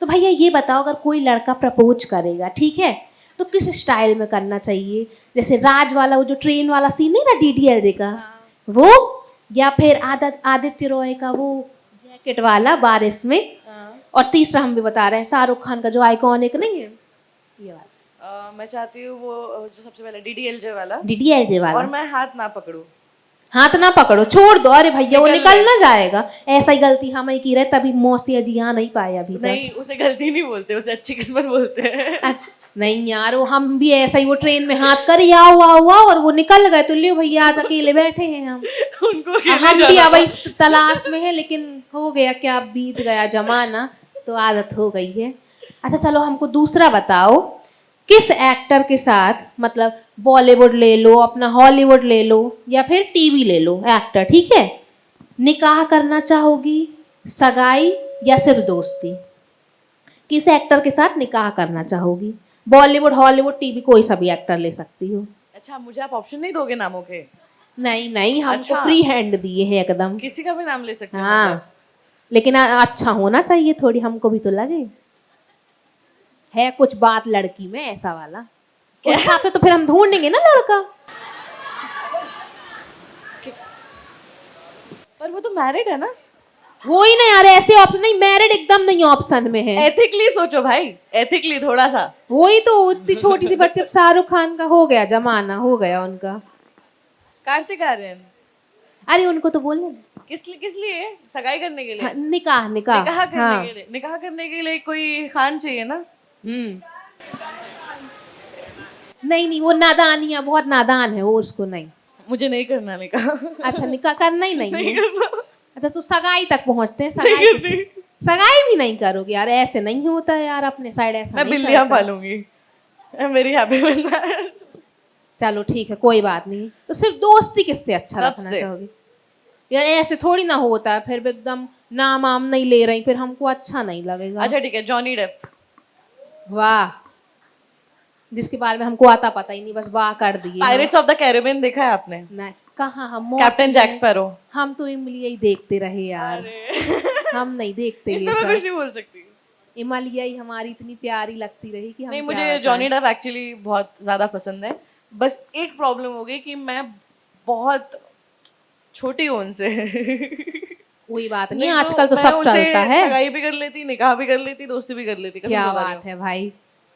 तो भैया ये बताओ अगर कोई लड़का प्रपोज करेगा, ठीक है, तो किस स्टाइल में करना चाहिए? जैसे राज वाला वो जो ट्रेन वाला सीन नहीं ना DDLJ का, वो, या फिर आदित्य रॉय का वो जैकेट वाला बारिश में, और तीसरा हम भी बता रहे हैं शाहरुख खान का जो आइकॉनिक नहीं है ये वाला। मैं चाहती हूँ वो जो सबसे पहले DDLJ वाला, DDLJ और वाला। मैं हाथ ना पकड़ूं। हाथ ना पकड़ो, छोड़ दो। अरे भैया वो निकल निकल ना जाएगा। ऐसा ही गलती हमें की रहे, तभी मौसी जी यहाँ नहीं पाए अभी तक। नहीं, उसे गलती नहीं बोलते, उसे अच्छी किस्मत बोलते हैं। नहीं यार, वो हम भी ऐसा ही, वो ट्रेन में हाथ कर आओ आओ आओ और वो निकल गए, तो लियो भैया आज अकेले बैठे हैं हम। उनको अकेले हम भी जाना अब था। इस तलाश में है, लेकिन हो गया क्या, बीत गया जमाना, तो आदत हो गई है। अच्छा चलो हमको दूसरा बताओ, किस एक्टर के साथ, मतलब बॉलीवुड ले लो, अपना हॉलीवुड ले लो, या फिर टीवी ले लो एक्टर, ठीक है, निकाह करना चाहोगी, सगाई या सिर्फ दोस्ती? किस एक्टर के साथ निकाह करना चाहोगी? बॉलीवुड, हॉलीवुड, टीवी, कोई सा भी एक्टर ले सकती हो। अच्छा, मुझे आप ऑप्शन नहीं दोगे नामों के? नहीं नहीं, हमको अच्छा। फ्री हैंड दिए हैं एकदम। किसी का भी नाम ले सकते हो? हाँ, लेकिन अच्छा होना चाहिए थोड़ी, हमको भी तो लगे है कुछ बात लड़की में ऐसा वाला। उस हिसाब से तो फिर हम ढूंढेंगे ना लड़का। पर वो तो मैरिड है ना? वो ही ना यार, ऐसे ऑप्शन नहीं, मैरिड एकदम नहीं ऑप्शन में है। एथिकली सोचो भाई, एथिकली थोड़ा सा। वही तो, इतनी छोटी सी बच्चे, शाहरुख खान का हो गया जमाना, हो गया उनका। कार्तिक आर्यन। अरे उनको तो बोलने दो। किस लिए? सगाई करने के लिए? हाँ, निकाह निकाह निकाह करने हाँ। के लिए, निकाह करने के लिए कोई खान चाहिए ना? नहीं नहीं, वो नादान है, बहुत नादान है वो, उसको नहीं। मुझे नहीं करना निकाह। अच्छा, निकाह करना ही नहीं नहीं है। करना। अच्छा, तो सगाई तक पहुंचते हैं, नहीं करनी। सगाई भी नहीं करोगे यार? ऐसे नहीं होता यार, अपने साइड ऐसा मैं नहीं बिल्लियां चलता। पालूंगी। I am very happy with that. चलो ठीक है, कोई बात नहीं। तो सिर्फ दोस्ती किससे अच्छा रखना सबसे। चाहोगी? यार ऐसे थोड़ी ना होता है, फिर भी एकदम नाम आम नहीं ले रही, फिर हमको अच्छा नहीं लगेगा। अच्छा ठीक है, जॉनी डेप। वाह, जिसके बारे में हमको आता पता ही नहीं, बस वाह कर दिए। पायरेट्स ऑफ द कैरिबियन देखा है आपने? नहीं, कहाँ हम कैप्टन जैक स्पैरो। हम तो इमलिया ही देखते रहे यार। हम नहीं देखते इसमें ये मैं कुछ सब। नहीं बोल सकती। इमलिया ही हमारी इतनी प्यारी लगती रही कि हम नहीं, क्या मुझे बताएं। जॉनी डेप एक्चुअली बहुत ज्यादा पसंद है। बस एक प्रॉब्लम हो गई कि मैं बहुत छोटी हूँ उनसे। कोई बात नहीं, नहीं आजकल तो मैं सब उनसे चलता है। सगाई भी कर लेती, निकाह भी कर लेती, दोस्ती भी कर लेती। कसम क्या से बता रही बात है भाई।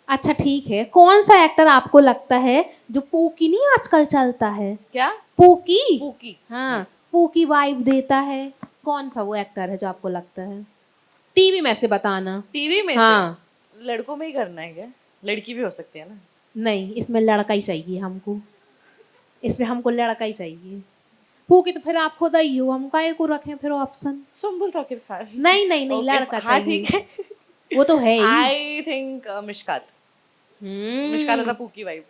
अच्छा ठीक है, कौन सा एक्टर आपको लगता है जो पूकी नहीं आजकल चलता है? हूँ। क्या? पूकी? पूकी। हाँ, पूकी वाइब देता है। कौन सा वो एक्टर है जो आपको लगता है? टीवी में से बताना। टीवी में हाँ। से लड़कों में ही करना है क्या? लड़की भी हो सकती है ना? नहीं, इसमें लड़का ही चाहिए हमको, इसमें हमको लड़का ही चाहिए। पूकी तो फिर आप खुद ही हो, हम काहे को रखें फिर ऑप्शन? सुम्बुल ताकिर खान। नहीं नहीं नहीं, Okay, लड़का हाँ चाहिए। ठीक है। वो तो है ही। I think Mishkat. Mishkat is a pookie vibe.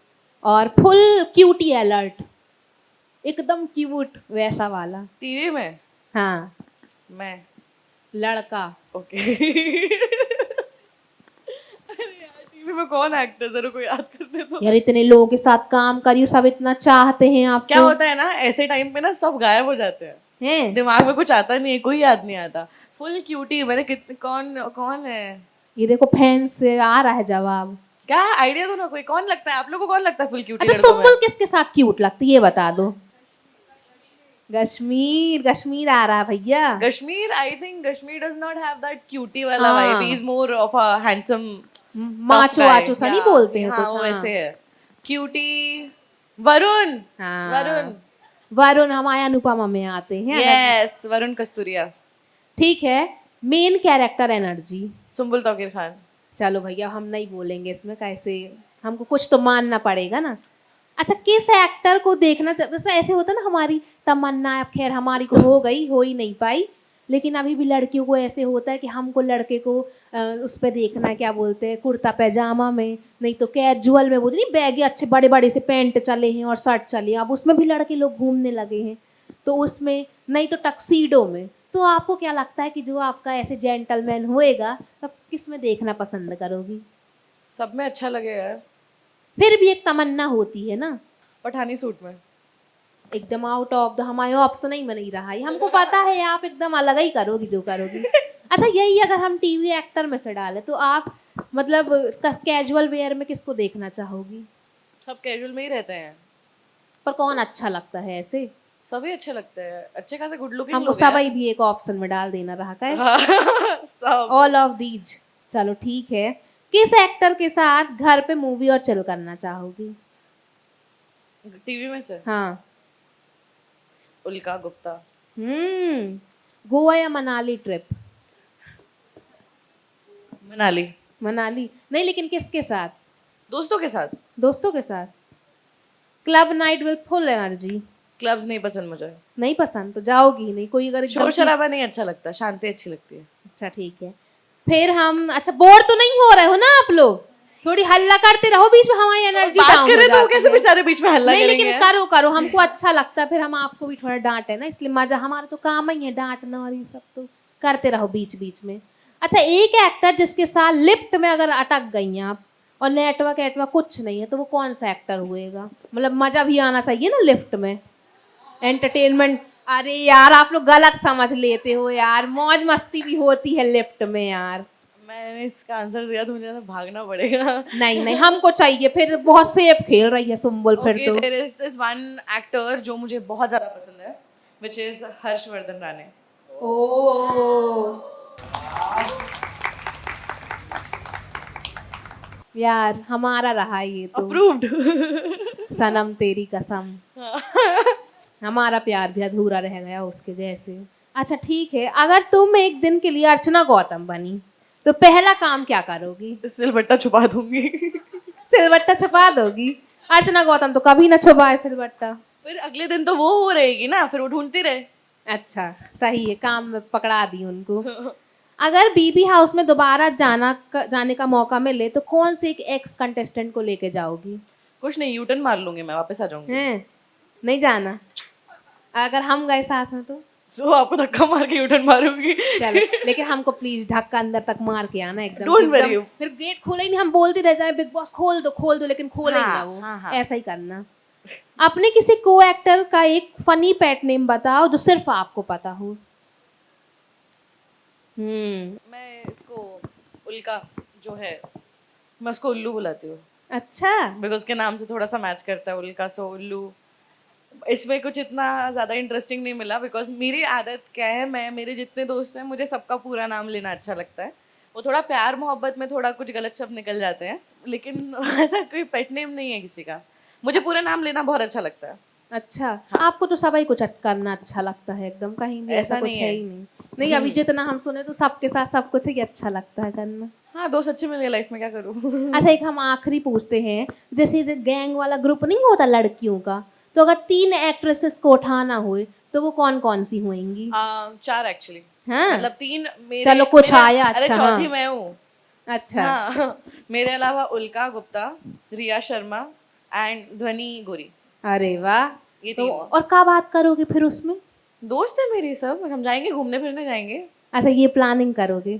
और फुल क्यूटी अलर्ट, एकदम क्यूट वैसा वाला। टीवी में हाँ, मैं लड़का। ओके। टीवी में कौन एक्टर, जरा कोई याद करने दो। यार इतने लोगों के साथ काम करियो, सब इतना चाहते हैं आपको। क्या होता है ना, ऐसे टाइम पे ना सब गायब हो जाते हैं, हैं? दिमाग में कुछ आता नहीं है, कोई याद नहीं आता। फुल क्यूटी, मैंने कितने, कौन कौन है? ये देखो फैंस से आ रहा है जवाब। क्या आइडिया दो ना, कोई कौन लगता है आप लोगों को, कौन लगता है फुल क्यूटी अच्छा, लड़कों में? सुम्बुल किसके साथ क्यूट लगती है ये बता दो। कश्मीर, कश्मीर आ रहा है भैया। Kashmir, I think Kashmir does not have that cutie वाला हाँ। Vibe, he is more of a handsome macho आचो सा नहीं बोलते हैं हाँ, कुछ। वो हाँ। वैसे है। क्यूटी वरुण। हाँ। वरुण। वरुण हमारे अनुपमा में आते हैं। यस, वरुण कस्तूरिया। ठीक है, main character energy. Sumbul Tauqeer Khan. चलो भैया, हम नहीं बोलेंगे इसमें, कैसे, हमको कुछ तो मानना पड़ेगा ना। अच्छा, किस एक्टर को देखना जैसे ऐसे होता है ना, हमारी तमन्ना, खैर हमारी तो हो गई, हो ही नहीं पाई, लेकिन अभी भी लड़कियों को ऐसे होता है कि हमको लड़के को उस पर देखना है, क्या बोलते हैं, कुर्ता पैजामा में, नहीं तो कैजुअल में, बोलते नहीं, बैगे अच्छे बड़े बड़े से पैंट चले हैं और शर्ट चले हैं, अब उसमें भी लड़के लोग घूमने लगे हैं, तो उसमें, नहीं तो टक्सीडो में। तो आपको क्या लगता है कि जो आपका ऐसे जेंटलमैन होएगा, तब किस में देखना पसंद करोगी? सब में अच्छा लगे यार। फिर भी एक तमन्ना होती है ना। पठानी सूट में। एकदम आउट ऑफ द हमारे ऑप्शन ही में नहीं रहा है, हमको पता है आप एकदम अलग ही करोगी जो करोगी। अच्छा, यही अगर हम टीवी एक्टर में से डालें, तो आप मतलब कैजुअल वेयर में किसको देखना चाहोगी? सब कैजुअल में ही रहते हैं। पर कौन अच्छा लगता है ऐसे? सभी अच्छे लगते हैं, अच्छे खासे गुड लुकिंग हमको लोग हैं। सभी भी एक ऑप्शन में डाल देना रहा का सब। All of these. चलो ठीक है, किस एक्टर के साथ घर पे मूवी और चिल करना चाहोगी? टीवी में से हाँ। उल्का गुप्ता। गोवा या मनाली ट्रिप? मनाली। मनाली नहीं, लेकिन किसके साथ? दोस्तों के साथ। दोस्तों के साथ। Club night with full energy? Clubs नहीं पसंद मुझे। नहीं पसंद तो जाओगी नहीं। कोई अगर शोर शराबा नहीं अच्छा लगता, शांति अच्छी लगती है। अच्छा ठीक है। फिर हम, अच्छा बोर तो नहीं हो रहे हो ना आप लोग? थोड़ी हल्ला करते रहो बीच में, हमारी एनर्जी बात कर रहे तो वो कैसे बेचारे बीच में हल्ला नहीं, करेंगे? लेकिन करो करो, हमको अच्छा लगता है, फिर हम आपको भी थोड़ा डांटे ना, इसलिए मजा, हमारा तो काम ही है डांटना और ये सब, तो करते रहो बीच बीच में। अच्छा, एक एक्टर जिसके साथ लिफ्ट में अगर अटक गई आप और नेटवर्क कुछ नहीं है, तो वो कौन सा एक्टर हुएगा? मतलब मजा भी आना चाहिए ना लिफ्ट में, एंटरटेनमेंट। अरे यार आप लोग गलत समझ लेते हो यार, मौज मस्ती भी होती है लिफ्ट में यार। मैंने इसका आंसर दिया तो मुझे ना भागना पड़ेगा। नहीं नहीं, हमको चाहिए, फिर बहुत सेफ खेल रही है सुम्बुल। फिर तो there is this one actor जो मुझे बहुत ज्यादा पसंद है, which is हर्षवर्धन राणे। ओ यार हमारा रहा ये तो अप्रूव्ड। सनम तेरी कसम। हमारा प्यार भी अधूरा रह गया उसके जैसे। अच्छा ठीक है, अगर तुम एक दिन के लिए अर्चना गौतम बनी तो पहला काम क्या करोगी? सिलबट्टा छुपा दूंगी। सिलबट्टा छुपा दोगी? अर्चना गौतम तो कभी ना छुपाए सिलबट्टा। फिर अगले दिन तो वो रहेगी ना, फिर वो ढूंढती रहे। अच्छा सही है, काम में पकड़ा दी उनको। अगर बीबी हाउस में दोबारा जाने का मौका मिले तो कौन से एक एक्स कंटेस्टेंट को लेके जाओगी? कुछ नहीं, यूटर्न मार लूंगी मैं, वापस आ जाऊंगी। हैं? नहीं जाना? अगर हम गए साथ में तो आपको धक्का मार के यूटर्न मारूंगी। चलो, लेकिन हमको प्लीज ढक्का अंदर तक मार के आना एकदम। Don't worry. फिर गेट खोले ही नहीं, हम बोलते रह जाए बिग बॉस खोल दो, लेकिन खोले ही हाँ, ना वो। हाँ। ऐसा ही करना। अपने किसी को एक्टर का एक फनी पेट नेम बताओ जो सिर्फ आपको पता हो। मैं इसको उल्का जो है, मैं उसको उल्लू बुलाती हूँ। अच्छा, बिकॉज उसके नाम से थोड़ा सा मैच करता है, उल्का सो उल्लू। इसमें कुछ इतना ज़्यादा इंटरेस्टिंग नहीं मिला, बिकॉज मेरी आदत क्या है, मेरे जितने दोस्त हैं मुझे सबका पूरा नाम लेना अच्छा लगता है। वो थोड़ा प्यार मोहब्बत में थोड़ा कुछ गलत शब्द निकल जाते हैं, लेकिन ऐसा कोई पेट नेम नहीं है किसी का। मुझे पूरा नाम लेना बहुत अच्छा लगता है। अच्छा हाँ। आपको तो सभी कुछ करना अच्छा लगता है एकदम, कहीं भी ऐसा कुछ है ही नहीं। अभी जितना हम सुने तो सबके साथ सब कुछ ही अच्छा लगता है करना। हाँ, दोस्त अच्छे मिल गए लाइफ में, क्या करूँ। अच्छा, एक हम आखिरी पूछते हैं, जैसे गैंग वाला ग्रुप नहीं होता लड़कियों का, तो अगर 3 एक्ट्रेसेस को उठाना हो तो वो कौन कौन सी होंगी? 4 एक्चुअली। हाँ? मतलब 3 मेरे, चलो कुछ आया। अरे अच्छा, चौथी हाँ। मैं हूँ। अच्छा हाँ, मेरे अलावा उल्का गुप्ता, रिया शर्मा एंड ध्वनि गोरी। अरे वाह, ये तो 3। और क्या बात करोगे फिर उसमें? दोस्त है मेरी सब, हम जाएंगे घूमने फिरने जाएंगे। अच्छा, ये प्लानिंग करोगे?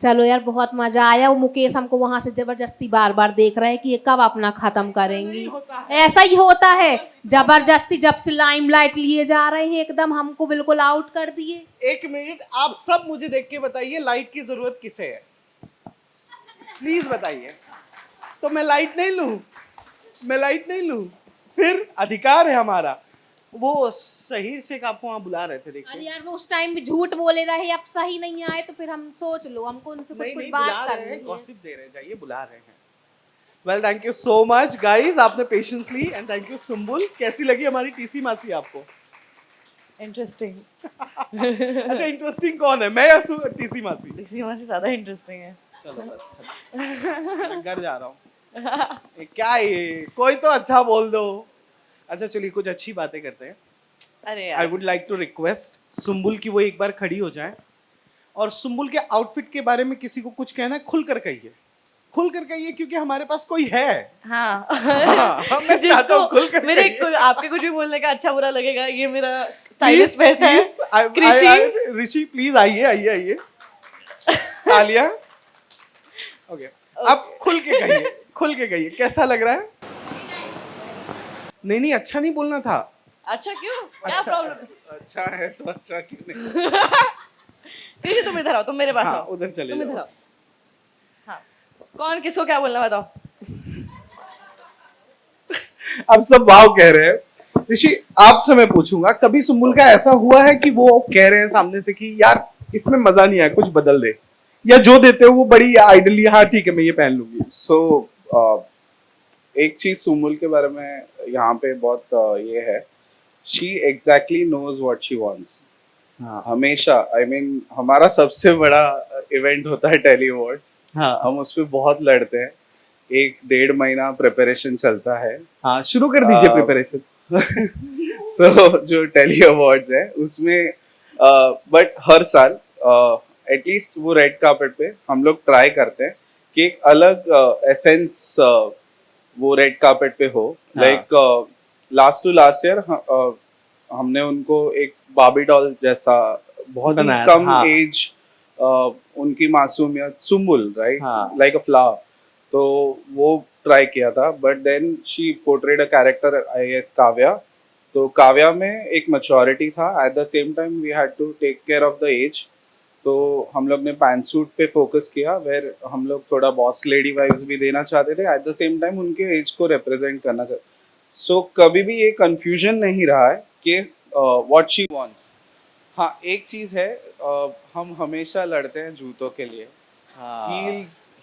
चलो यार, बहुत मजा आया। वो मुकेश हमको वहां से जबरदस्ती बार बार देख रहा है कि ये कब अपना खत्म करेंगी। ऐसा ही होता है, जबरदस्ती जब से लाइमलाइट लिए जा रहे हैं एकदम हमको बिल्कुल आउट कर दिए। 1 मिनट, आप सब मुझे देख के बताइए, लाइट की जरूरत किसे है? प्लीज बताइए। तो मैं लाइट नहीं लूं? फिर अधिकार है हमारा। वो सही से आपको वहाँ बुला रहे थे, देखिए। अरे यार, वो उस टाइम भी झूठ बोले रहे, अब सही नहीं आए तो फिर हम सोच लो, हमको उनसे कुछ बात करनी है। गॉसिप दे रहे हैं, जाइए बुला रहे हैं। Well, thank you so much guys, आपने पेशेंस ली, एंड थैंक यू सुम्बुल। कैसी लगी हमारी टीसी मासी आपको? इंटरेस्टिंग। अच्छा, इंटरेस्टिंग कौन है, मैं या टीसी मासी? टीसी मासी ज्यादा इंटरेस्टिंग है। चलो बस, मैं घर जा रहा हूँ। क्या ये, कोई तो अच्छा बोल दो। अच्छा चलिए, कुछ अच्छी बातें करते हैं। अरे I would like to request Sumbul की वो एक बार खड़ी हो जाए, और सुम्बुल के आउटफिट के बारे में किसी को कुछ कहना है, खुलकर कहिए, क्योंकि हमारे पास कोई है। हाँ, मैं चाहता हूँ खुलकर मेरे आपके कुछ भी बोलने का अच्छा बुरा लगेगा, ये मेरा स्टाइलिश पहनता है। ऋषि प्लीज आइए। आलिया, ओके, अब खुल के कहिए कैसा लग रहा है? नहीं, अच्छा नहीं बोलना था। अच्छा क्यों? क्या प्रॉब्लम? अच्छा है तो अच्छा क्यों नहीं? ऋषि तुम इधर आओ, तुम मेरे पास हाँ, आओ। उधर चले तुम इधर जाओ। आओ। हाँ, कौन किसको क्या बोलना बताओ। अब सब वाव कह रहे हैं। ऋषि, आपसे मैं पूछूंगा, कभी सुम्बुल का ऐसा हुआ है कि वो कह रहे हैं सामने से कि यार इसमें मजा नहीं आया, कुछ बदल दे, या जो देते हो वो बड़ी आइडली, हाँ ठीक है मैं ये पहन लूंगी? सो एक चीज सुमुल के बारे में यहाँ पे बहुत ये है, she exactly knows what she wants. हमेशा आई मीन हमारा सबसे बड़ा इवेंट होता है टेली अवार्ड्स, हाँ हम उस पे बहुत लड़ते हैं, 1-1.5 महीना प्रिपरेशन चलता है। हाँ शुरू कर दीजिए प्रिपरेशन। सो जो टेली अवार्ड्स है उसमें बट हर साल एटलीस्ट वो रेड कार्पेट पे हम लोग ट्राई करते हैं कि एक अलग एसेंस वो रेड कार्पेट पे हो। Like last to last year हमने उनको एक बार्बी डॉल जैसा बहुत ही बनाया, कम हाँ। एज उनकी मासूमियत, सुम्बुल राइट, हाँ। लाइक अ फ्लावर, तो वो ट्राई किया था। But then she portrayed a character I guess Kavya, तो काव्या में एक मैच्योरिटी था, at the same time we had to take care of the age. तो हम लोग ने पैंट सूट पे फोकस किया, वेर हम लोग थोड़ा बॉस लेडी वाइब्स भी देना चाहते थे, एट द सेम टाइम उनके एज को रिप्रेजेंट करना चाहते। सो कभी भी ये कंफ्यूजन नहीं रहा है कि व्हाट शी वांट्स। हाँ एक चीज है, हम हमेशा लड़ते हैं जूतों के लिए।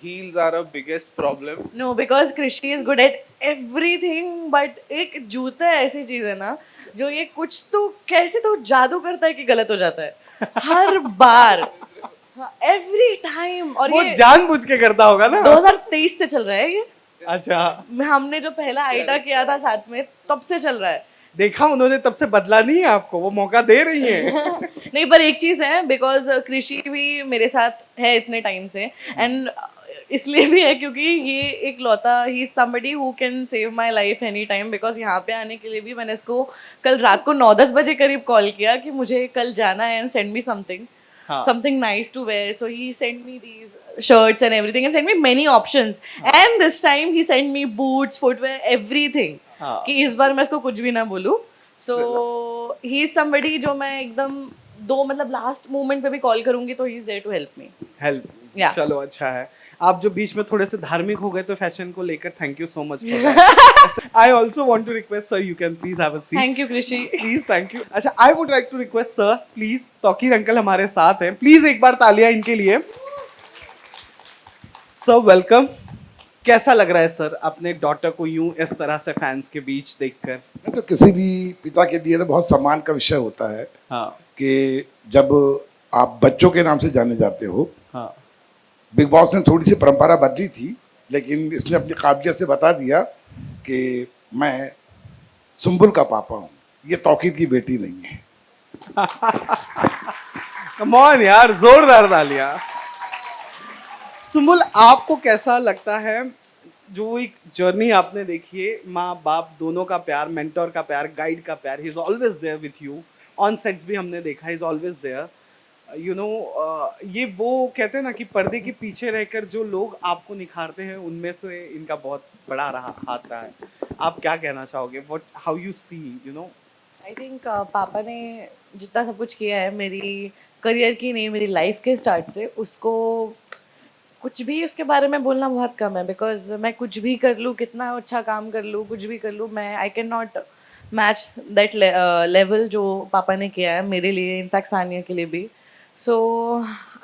Heels are a biggest problem. No, because Krishi is good at everything, but एक जूता ऐसी चीज है ना जो ये कुछ तो कैसे तो जादू करता है कि गलत हो जाता है हर बार, एवरी टाइम। और वो ये जानबूझ के करता होगा ना। 2023 से चल रहा है ये। अच्छा, हमने जो पहला आइटा किया था साथ में तब से चल रहा है। देखा उन्होंने तब से बदला नहीं है आपको, वो मौका दे रही है। नहीं, पर एक चीज है, बिकॉज कृषि भी मेरे साथ है इतने टाइम से, एंड इसलिए भी है क्योंकि ये एक लौता, he is somebody who can save my life any time. Because यहाँ पे आने के लिए भी मैंने इसको कल रात को 9-10 बजे करीब कॉल किया कि मुझे कल जाना है and send me something something nice to wear. So he sent me these shirts and everything and sent me many options. And this time he sent me boots, footwear, everything. कि इस बार मैं इसको कुछ भी ना बोलूं. So he is somebody जो मैं एकदम मतलब लास्ट मोमेंट पे भी कॉल करूंगी तो he is there to help me. Help, Yeah. चलो अच्छा है। आप जो बीच में थोड़े से धार्मिक हो गए तो फैशन को लेकर, thank you so much for that. I also want to request sir, you can please have a seat. Thank you, Krishi. Please, thank you. अच्छा, I would like to request sir, please, Tauqeer uncle हमारे साथ हैं, please एक बार तालियां इनके लिए। Sir welcome. कैसा लग रहा है सर अपने डॉटर को यूं इस तरह से फैंस के बीच देखकर? तो किसी भी पिता के लिए तो बहुत सम्मान का विषय होता है कि जब आप बच्चों के नाम से जाने जाते हो। बिग बॉस ने थोड़ी सी परंपरा बदली थी, लेकिन इसने अपनी काबिलियत से बता दिया कि मैं सुम्बुल का पापा हूँ, ये तौकीर की बेटी नहीं है। कम ऑन यार, जोरदार तालियां। सुम्बुल, आपको कैसा लगता है जो एक जर्नी आपने देखी है, माँ बाप दोनों का प्यार, मेंटोर का प्यार, गाइड का प्यार, he is always there with you, on sets भी हमने देखा, he is always there, you know, ये वो कहते हैं ना कि पर्दे के पीछे रहकर जो लोग आपको निखारते हैं उनमें से इनका बहुत बड़ा हाथ रहा है। आप क्या कहना चाहोगे? What, how you see, you know? I think पापा ने जितना सब कुछ किया है मेरी करियर की नहीं, मेरी लाइफ के स्टार्ट से, उसको कुछ भी उसके बारे में बोलना बहुत कम है। बिकॉज मैं कुछ भी कर लूँ, कितना अच्छा काम कर लूँ, कुछ भी कर लूँ, मैं I can not match that level जो पापा ने किया है मेरे लिए, इनफैक्ट सानिया के लिए भी। So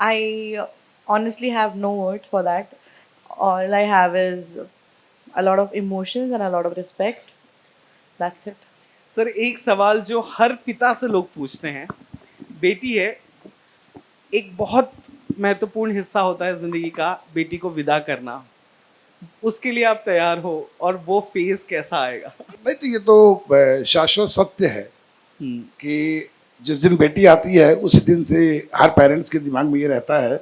I honestly have no words for that. All I have is a lot of emotions and a lot of respect. That's it. Sir एक सवाल जो हर पिता से लोग पूछते हैं, बेटी है, एक बहुत महत्वपूर्ण हिस्सा होता है जिंदगी का बेटी को विदा करना, उसके लिए आप तैयार हो और वो फेज कैसा आएगा? नहीं तो ये तो शाश्वत सत्य है कि जिस दिन बेटी आती है उस दिन से हर पेरेंट्स के दिमाग में ये रहता है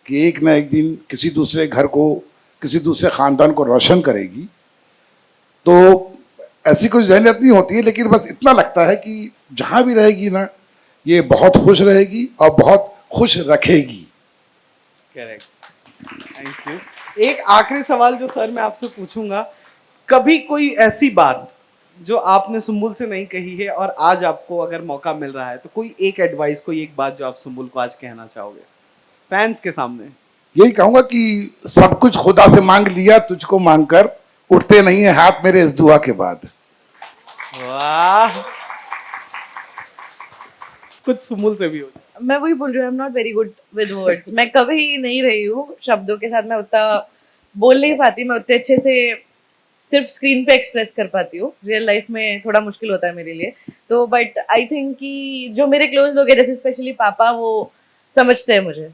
कि एक ना एक दिन किसी दूसरे घर को, किसी दूसरे ख़ानदान को रोशन करेगी। तो ऐसी कोई जहनियत नहीं होती है, लेकिन बस इतना लगता है कि जहाँ भी रहेगी ना, ये बहुत खुश रहेगी और बहुत खुश रखेगी। Correct, thank you. एक आखिरी सवाल जो सर मैं आपसे पूछूंगा, कभी कोई ऐसी बात जो आपने सुम्बुल से नहीं कही है और आज आपको अगर मौका मिल रहा है, तो कोई एक एडवाइस, कोई एक बात जो आप सुम्बुल को आज कहना चाहोगे फैंस के सामने? यही कहूँगा कि सब कुछ खुदा से मांग लिया, तुझको मांगकर उठते नहीं है हाथ मेरे इस दुआ के बाद। वाह, कुछ सुम्बुल से भी हो। मैं वही बोल रही हूँ, I am not very good with words. मैं कभी नहीं रही हूँ शब्दों के साथ, मैं उतना बोल नहीं पाती, मैं उतने अच्छे से सिर्फ स्क्रीन पे एक्सप्रेस कर पाती हूँ। रियल लाइफ में थोड़ा मुश्किल होता है मेरे लिए। तो बट आई थिंक कि जो मेरे क्लोज लोग हैं, जैसे स्पेशली पापा, वो समझते हैं मुझे,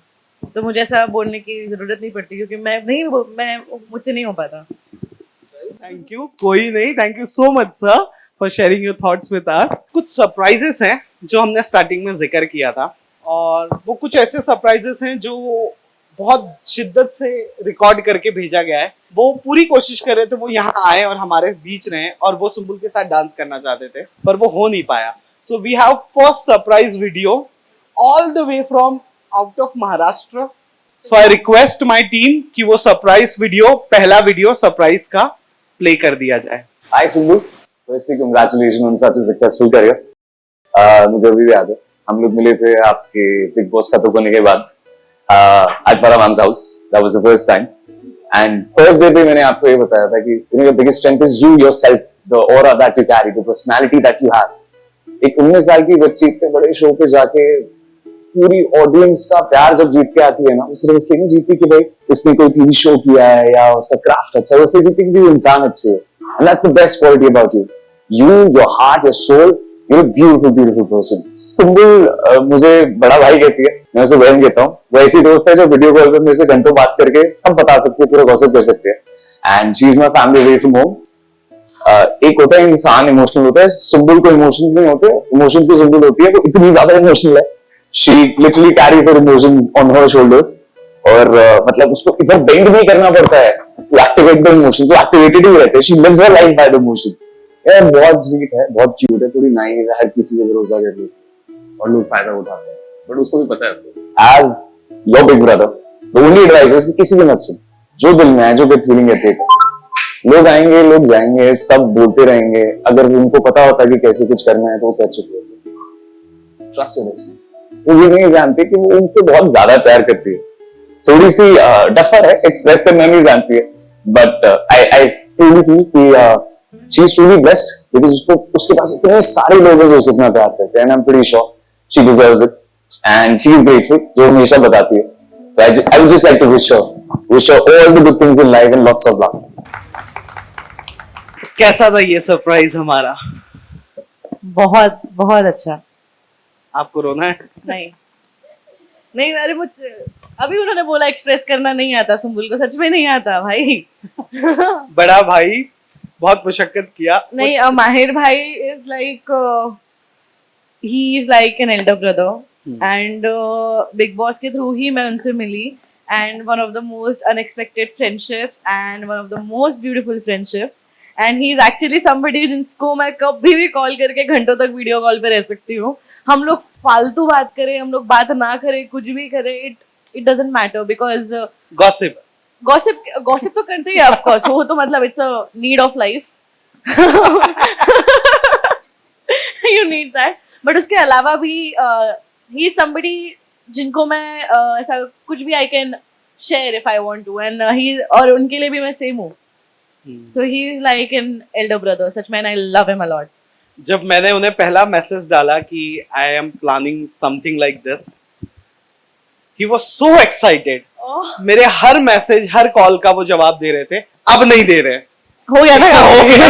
तो मुझे ऐसा बोलने की जरूरत नहीं पड़ती, क्योंकि मैं मुझसे नहीं हो पाता। थैंक यू, कोई नहीं, thank you so much sir for sharing your thoughts with us. कुछ सरप्राइजेस हैं जो हमने स्टार्टिंग में जिक्र किया था, और वो कुछ ऐसे सरप्राइजेस हैं जो बहुत शिद्दत से रिकॉर्ड करके भेजा गया है। वो पूरी कोशिश कर रहे थे वो यहाँ आए और हमारे बीच रहे, और वो सुम्बुल के साथ डांस करना चाहते थे, पर वो हो नहीं पाया। So we have first surprise video all the way from out of Maharashtra. So I request my team कि वो सरप्राइज वीडियो, पहला वीडियो सरप्राइज का प्ले कर दिया जाए। Hi Sumbul, firstly congratulation on such a successful career. मुझे अभी भी याद है, हम लोग मिले थे आपके बिग बॉस खत्म होने के बाद at Paramam's house. That was the first time. And first day पे मैंने आपको ये बताया था कि your biggest strength is you yourself, the aura that you carry, the personality that you have. एक 19 साल की बच्ची इतने बड़े शो पे जाके पूरी ऑडियंस का प्यार जब जीत के आती है ना, सिर्फ इसलिए नहीं जीतती कि भाई उसने कोई टीवी शो किया है या उसका क्राफ्ट अच्छा है, उसने जीतती कि इंसान अच्छे है। And that's the best quality about you. You, your heart, your soul, you're a beautiful, beautiful person. Sumbul मुझे बड़ा भाई कहती है, मैं उसे बहन कहता हूँ। वो ऐसी दोस्त है जो वीडियो कॉल पे मेरे से घंटों बात करके सब बता सकती है, पूरा गॉसिप कर सकती है। And she is my family away from home. एक होता है इंसान इमोशनल होता है, सुम्बुल को इमोशंस नहीं होते, इमोशंस की सुम्बुल होती है, वो इतनी ज्यादा इमोशनल है। She literally carries her emotions on her shoulders, और मतलब उसको इधर बेंड नहीं करना पड़ता है टू एक्टिवेट द इमोशंस, वो एक्टिवेटेड ही रहते हैं। She lives her life by the emotions. यार बहुत स्वीट है, बहुत क्यूट है, थोड़ी नाइव है, हर किसी पे भरोसा करती है और लोग फायदा उठाते हैं, बट उसको भी पता है। As your big brother, the only advice is कि किसी की मत सुन, जो दिल में है, जो गट फीलिंग है। लोग आएंगे, लोग जाएंगे, सब बोलते रहेंगे, अगर उनको पता होता कि कैसे कुछ करना है तो वो कर चुके होते। Trust your district. वो ये नहीं जानते कि वो उनसे बहुत ज्यादा प्यार करती है, थोड़ी सी डफर है, एक्सप्रेस करना नहीं जानती है, बट आई ट्रूली फील कि she is truly blessed, because उसके पास इतने सारे लोग हैं जो उसे इतना प्यार करते हैं, and I am pretty sure she deserves it and she is grateful, जो हमेशा बताती है। So I would just like to wish her all the good things in life and lots of luck. कैसा था ये सरप्राइज हमारा? बहुत बहुत अच्छा। आपको रोना है? नहीं, अरे मुझसे अभी उन्होंने बोला एक्सप्रेस करना नहीं आता सुम्बुल को, सच में नहीं आता भाई। बड़ा भाई बहुत मुशक्कत किया। नहीं, माहिर भाई is like he is like an elder brother, and Bigg Boss के थ्रू ही मैं उनसे मिली, and one of the most unexpected friendships and one of the most beautiful friendships, and he is actually somebody जिसको मैं कभी भी call करके घंटों तक वीडियो कॉल पे रह सकती हूँ। हम लोग फालतू बात करें, हम लोग बात ना करें, कुछ भी करें, it doesn't matter, because gossip तो करते ही ऑफ कोर्स, वो तो मतलब it's a need of life, you need that. But उसके अलावा भी ही इज समबडी जिनको मैं ऐसा कुछ भी I can share if I want to, and he, और उनके लिए भी मैं सेम हूँ। So he is like an elder brother, सच में, I love him a lot. जब मैंने उन्हें पहला मैसेज डाला कि I am planning something like this, he was so excited. मेरे हर मैसेज, हर कॉल का वो जवाब दे रहे थे, अब नहीं दे रहे। हो गया ना, हो गया।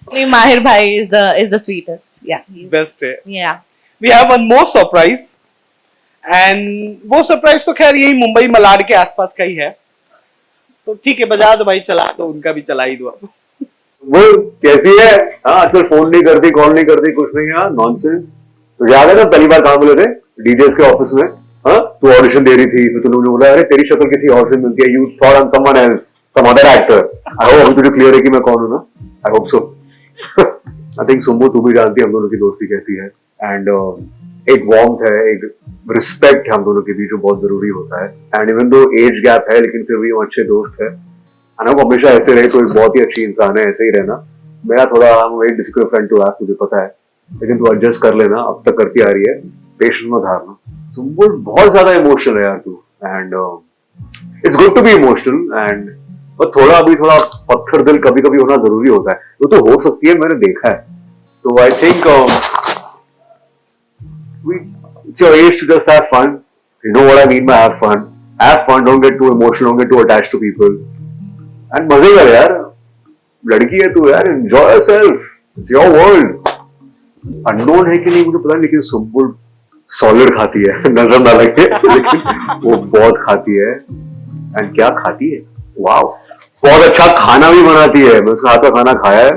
नहीं, माहिर भाई is the sweetest, yeah best है। Yeah we have one more surprise, and वो सरप्राइज तो खैर यही मुंबई मलाड के आसपास का ही है, तो ठीक है, बजा दो भाई, चला तो उनका भी चला ही दो अब। वो कैसी है? हाँ, आजकल फोन नहीं करती, कॉल नहीं करती, कुछ नहीं। हाँ, नॉनसेंस। तो याद है ना पहली बार कहाँ मिले थे? डीजेस के ऑफिस में। हाँ, तू ऑडिशन दे रही थी, फिर तूने बोला अरे तेरी शक्ल किसी और से मिलती है, you thought I am someone else, some other actor. I hope अभी तुझे क्लियर है कि मैं कौन हूँ ना? I hope so. I think सुम्बू, तू भी जानती है हम दोनों की दोस्ती कैसी है, एंड एक वार्मथ है, एक रिस्पेक्ट है हम दोनों के बीच, जो बहुत जरूरी होता है। And even though age gap है, लेकिन फिर भी हम अच्छे दोस्त है। हमेशा ऐसे रहे, तो एक बहुत ही अच्छी इंसान है, ऐसे ही रहना। मेरा थोड़ा very difficult friend to have, तुझे पता है, लेकिन तू एडजस्ट कर लेना, अब तक करती आ रही है, पेशेंस मत हारना। सुम्बुल बहुत ज्यादा इमोशनल है यार तू, and it's good to be emotional, and पर थोड़ा पत्थर दिल कभी कभी होना जरूरी होता है, वो तो हो सकती है, मैंने देखा है। तो I think It's your age to just have fun. You know what I mean by have fun. Have fun. Don't get too emotional. Don't get too attached to people. And मजे कर यार. लड़की है तू यार. Enjoy yourself. It's your world. Unknown है कि नहीं मुझे पता नहीं, लेकिन सुम्बुल सॉलिड खाती है. नजर ना लगे, लेकिन वो बहुत खाती है. एंड क्या खाती है? वाओ. बहुत अच्छा खाना भी बनाती है. मैं उसका हाथ का खाना खाया है.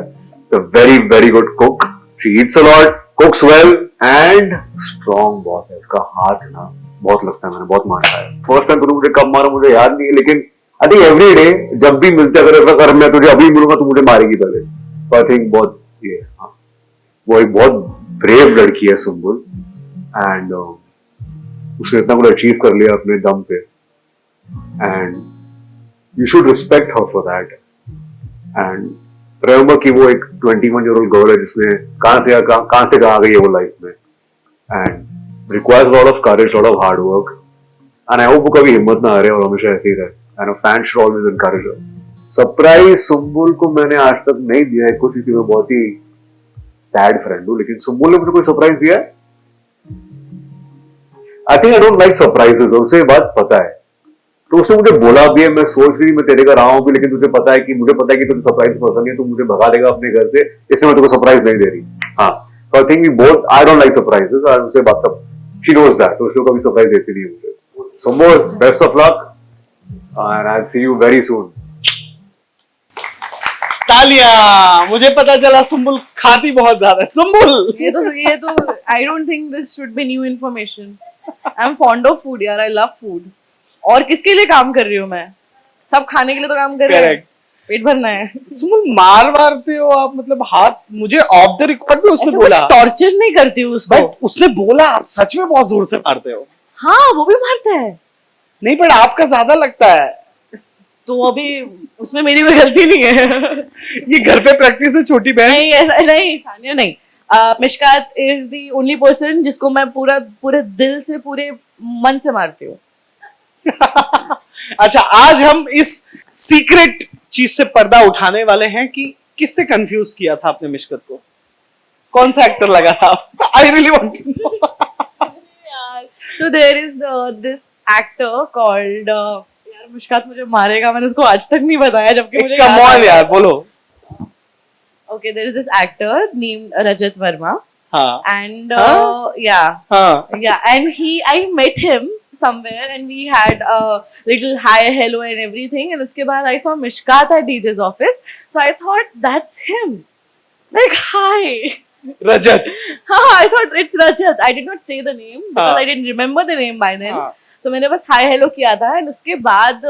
Very very good cook. She Yeats a lot, कुक्स well and strong बहुत है. उसका हाथ ना बहुत लगता है, मैंने बहुत मारा है. फर्स्ट टाइम तो मुझे कब मारा मुझे याद नहीं है, लेकिन आई थिंक एवरी डे जब भी मिलते अगर मैं तुझे अभी मिलूंगा तो मुझे मारेगी पहले. तो आई थिंक बहुत ये हाँ, वो एक बहुत ब्रेव लड़की है सुम्बुल. एंड उसने इतना कुछ अचीव कर लिया अपने दम पे. And you should respect her for that. And remember कि वो एक 21-year-old गर्ल है जिसने कहां से कहां आ गई है वो लाइफ में. And requires lot of courage, lot of hard work. And I hope वो कभी हिम्मत ना हारे और हमेशा ऐसे ही रहे. And fan should always encourage her. Surprise Sumbul को मैंने आज तक नहीं दिया है कुछ, क्योंकि मैं बहुत ही सैड फ्रेंड हूं. लेकिन सुम्बुल ने मुझे कोई सरप्राइज दिया है? आई think I don't like surprises. और उसे ये बात पता है, तो उसने मुझे बोला भी है. मैं सोच रही थी मैं तेरे घर आऊं भी, लेकिन मुझे पता है कि तुझे सरप्राइज पसंद नहीं, तो मुझे भगा देगा अपने घर से, इसलिए मैं तुझको सरप्राइज नहीं दे रही. हाँ, तो I think we both, I don't like surprises. और उससे बात तब शी नोज दैट, तो उसको कभी सरप्राइज देती नहीं मुझे. Sumbul, best of luck and I will see you very soon. तालियां. मुझे पता चला सुम्बुल खाती बहुत ज्यादा है. सुम्बुल, ये तो I don't think this should be new information. I am fond of food यार. I love food. और किसके लिए काम कर रही हूँ मैं? सब खाने के लिए तो काम कर रहे हैं. पेट भरना है. सुम्बुल मारते हो आप, मतलब हाथ. मुझे ऑफ द रिकॉर्ड भी उसने बोला टॉर्चर नहीं करती हूँ उसको. बट उसने बोला आप सच में बहुत जोर से मारते हो. हाँ, वो भी मारता है. नहीं, पर आपका ज्यादा लगता है. तो अभी उसमें मेरी कोई गलती नहीं है. ये घर पे प्रैक्टिस है छोटी बहन. नहीं, ऐसा नहीं सानिया, नहीं. Mishkat is the only person जिसको मैं पूरे दिल से, पूरे मन से मारती हूँ. अच्छा, आज हम इस सीक्रेट चीज से पर्दा उठाने वाले हैं कि किससे कंफ्यूज किया था आपने मिशकत को. कौन सा एक्टर लगा था? I really want to know. So there is this actor called यार मिशकात मुझे मारेगा, मैंने उसको आज तक नहीं बताया जबकि मुझे कम ऑन यार, बोलो. Okay, there is this actor named Rajat Verma. हाँ. And हाँ? yeah. हाँ. Yeah, and I met him somewhere and we had a little hi, hello and everything. And उसके बाद I saw Mishkat at DJ's office. So I thought that's him. Like, hi. Rajat. हाँ, I thought it's Rajat. I did not say the name because I didn't remember the name by then. तो मैंने बस hi, hello किया था. And उसके बाद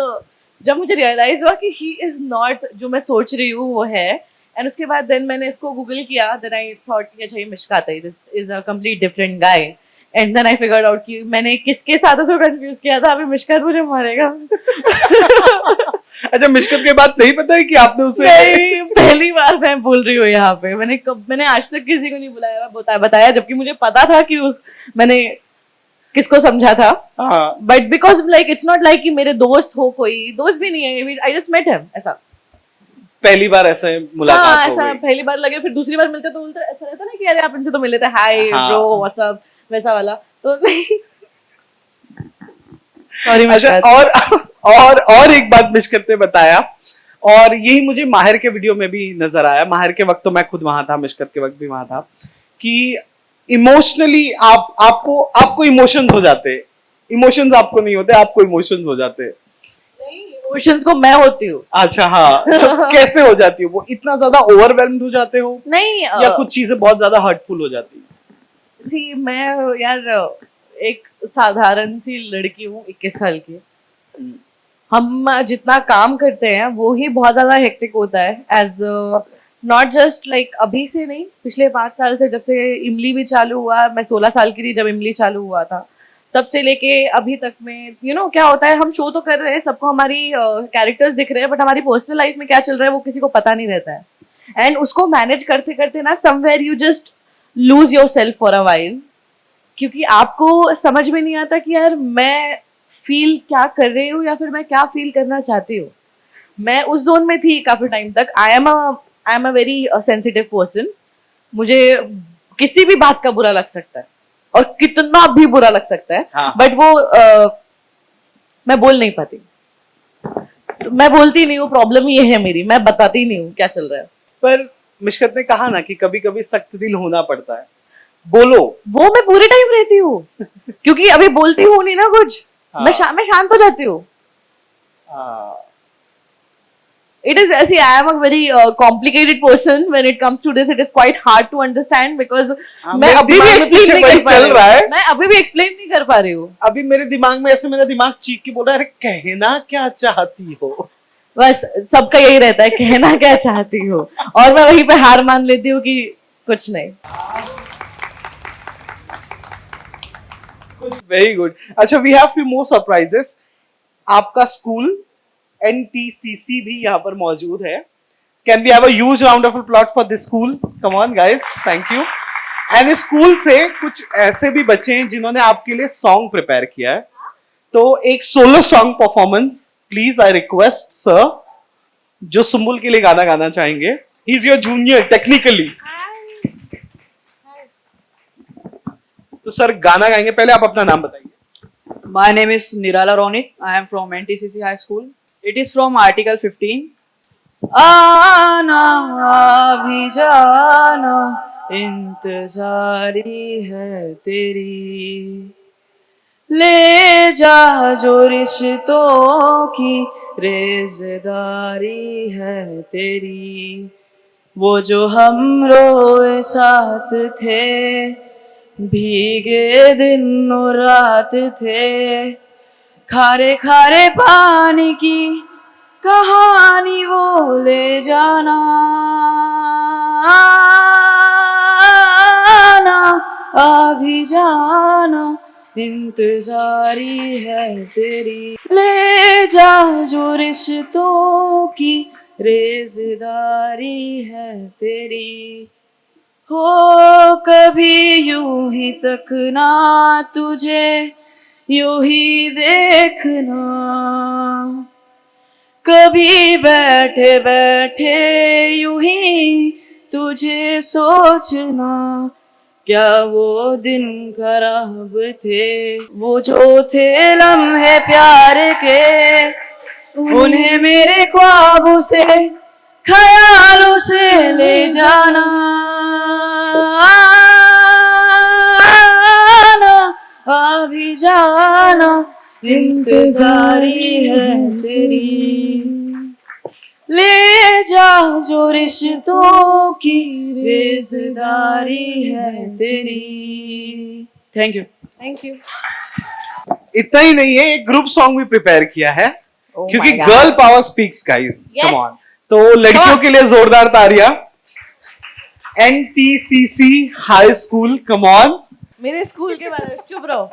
जब मुझे realize हुआ कि he is not जो मैं सोच रही हूँ वो है. And उसके बाद then मैंने इसको Google किया. Then I thought कि अच्छा ये मिशकात है. This is a complete different guy. And then I figured out कि मैंने किसके साथ उसको कंफ्यूज किया था. अभी मिशकात मुझे मारेगा. अच्छा, मिशकत के बाद नहीं पता है कि आपने उसे. नहीं, पहली बार मैं बोल रही हूँ यहाँ पे. मैंने आज तक किसी को नहीं बुलाया बताया जबकि मुझे पता था कि मैंने किसको समझा था. But because like it's not like कि मेरे दोस्त हो, कोई दोस्त भी नहीं है. I just met him. ऐसा पहली बार ऐसे मुलाकात हो ऐसा गई. पहली बार लगे. फिर दूसरी बार मिलते तो बोलते ऐसा रहता ना कि अरे आप इनसे तो मिले थे, हाय ब्रो व्हाट्सअप, वैसा वाला. तो सॉरी. अच्छा, और एक बात मिशकत ने बताया, और यही मुझे माहिर के वीडियो में भी नजर आया. माहिर के वक्त तो मैं खुद वहां था, मिशकत के वक्त भी वहां था, कि इमोशनली आपको इमोशंस हो जाते. इमोशंस आपको नहीं होते, आपको इमोशंस हो जाते. इमोशंस को मैं होती हूँ. अच्छा, हाँ. तो कैसे हो जाती हो वो? इतना ज्यादा ओवरवेल्म्ड हो जाते हो? नहीं, या कुछ चीजें बहुत ज्यादा हर्टफुल हो जाती है? सी मैं यार एक साधारण सी लड़की हूँ 21 साल की. हम जितना काम करते हैं वो ही बहुत ज्यादा हेक्टिक होता है. एज नॉट जस्ट लाइक अभी से नहीं, पिछले 5 साल से, जब से इमली भी चालू हुआ. मैं 16 साल की थी जब इमली चालू हुआ था. तब से लेके अभी तक में क्या होता है, हम शो तो कर रहे हैं, सबको हमारी कैरेक्टर्स दिख रहे हैं, बट हमारी पर्सनल लाइफ में क्या चल रहा है वो किसी को पता नहीं रहता है. एंड उसको मैनेज करते करते ना somewhere you just lose your self for a while, क्योंकि आपको समझ में नहीं आता कि यार मैं फील क्या कर रही हूँ या फिर मैं क्या फील करना चाहती हूँ. मैं उस जोन में थी काफी टाइम तक. I am a very sensitive person. मुझे किसी भी बात का बुरा लग सकता है. और कितना भी बुरा लग सकता है, हाँ। बट वो मैं बोल नहीं पाती, तो मैं बोलती नहीं हूँ, प्रॉब्लम ये है मेरी, मैं बताती नहीं हूँ क्या चल रहा है। पर मिशकत ने कहा ना कि कभी कभी सख्त दिल होना पड़ता है, बोलो। वो मैं पूरे टाइम रहती हूँ क्योंकि अभी बोलती हूँ नहीं ना कुछ, हाँ। मैं शांत हो जाती हूँ। It is, see, I am a very complicated person when it comes to this. It is quite hard to understand because मैं अभी भी explain नहीं कर पा रही हूँ। मैं अभी भी explain नहीं कर पा रही हूँ। अभी मेरे दिमाग में ऐसे मेरा दिमाग चीख के बोल रहा है, अरे कहना क्या चाहती हो? बस सबका यही रहता है, कहना क्या चाहती हो, और मैं वहीं पे हार मान लेती हूँ कि कुछ नहीं। Very good. अच्छा, we have few more surprises. आपका स्कूल NTCC भी यहाँ पर मौजूद है। Can we have a huge round of applause for this school? Come on guys, thank you. And school से कुछ ऐसे भी बच्चे हैं जिन्होंने आपके लिए सॉन्ग प्रिपेयर किया है, तो एक solo song performance please, I request sir, जो सुम्बुल के लिए गाना गाना चाहेंगे। He is your junior technically. तो सर गाना गाएंगे, पहले आप अपना नाम बताइए। My name is Nirala Ronik. I am from NTCC High School. It is from Article 15. आना भी जाना इंतजारी है तेरी, ले जा जो रिश्तों की रेज़दारी है तेरी, वो जो हम रोए साथ थे, भीगे दिन और रात थे, खारे खारे पानी की कहानी वो ले जाना, अभी जाना इंतजारी है तेरी, ले जा जो रिश्तों की रेज़दारी है तेरी, हो कभी यूं ही तकना तुझे, यूं ही देखना, कभी बैठे बैठे यूं ही तुझे सोचना, क्या वो दिन खराब थे, वो जो थे लम्हे प्यार के, उन्हें मेरे ख्वाबों से ख्यालों से ले जाना, अभी जाना इंतजारी है तेरी, ले जा जो रिश्तों की रेज़दारी है तेरी। Thank you. Thank you. इतना ही नहीं है, एक ग्रुप सॉन्ग भी प्रिपेयर किया है, क्योंकि girl power speaks guys. Come on. तो लड़कियों के लिए जोरदार तालियां। NTCC high school, come on. मेरे स्कूल के बारे में चुप रहो।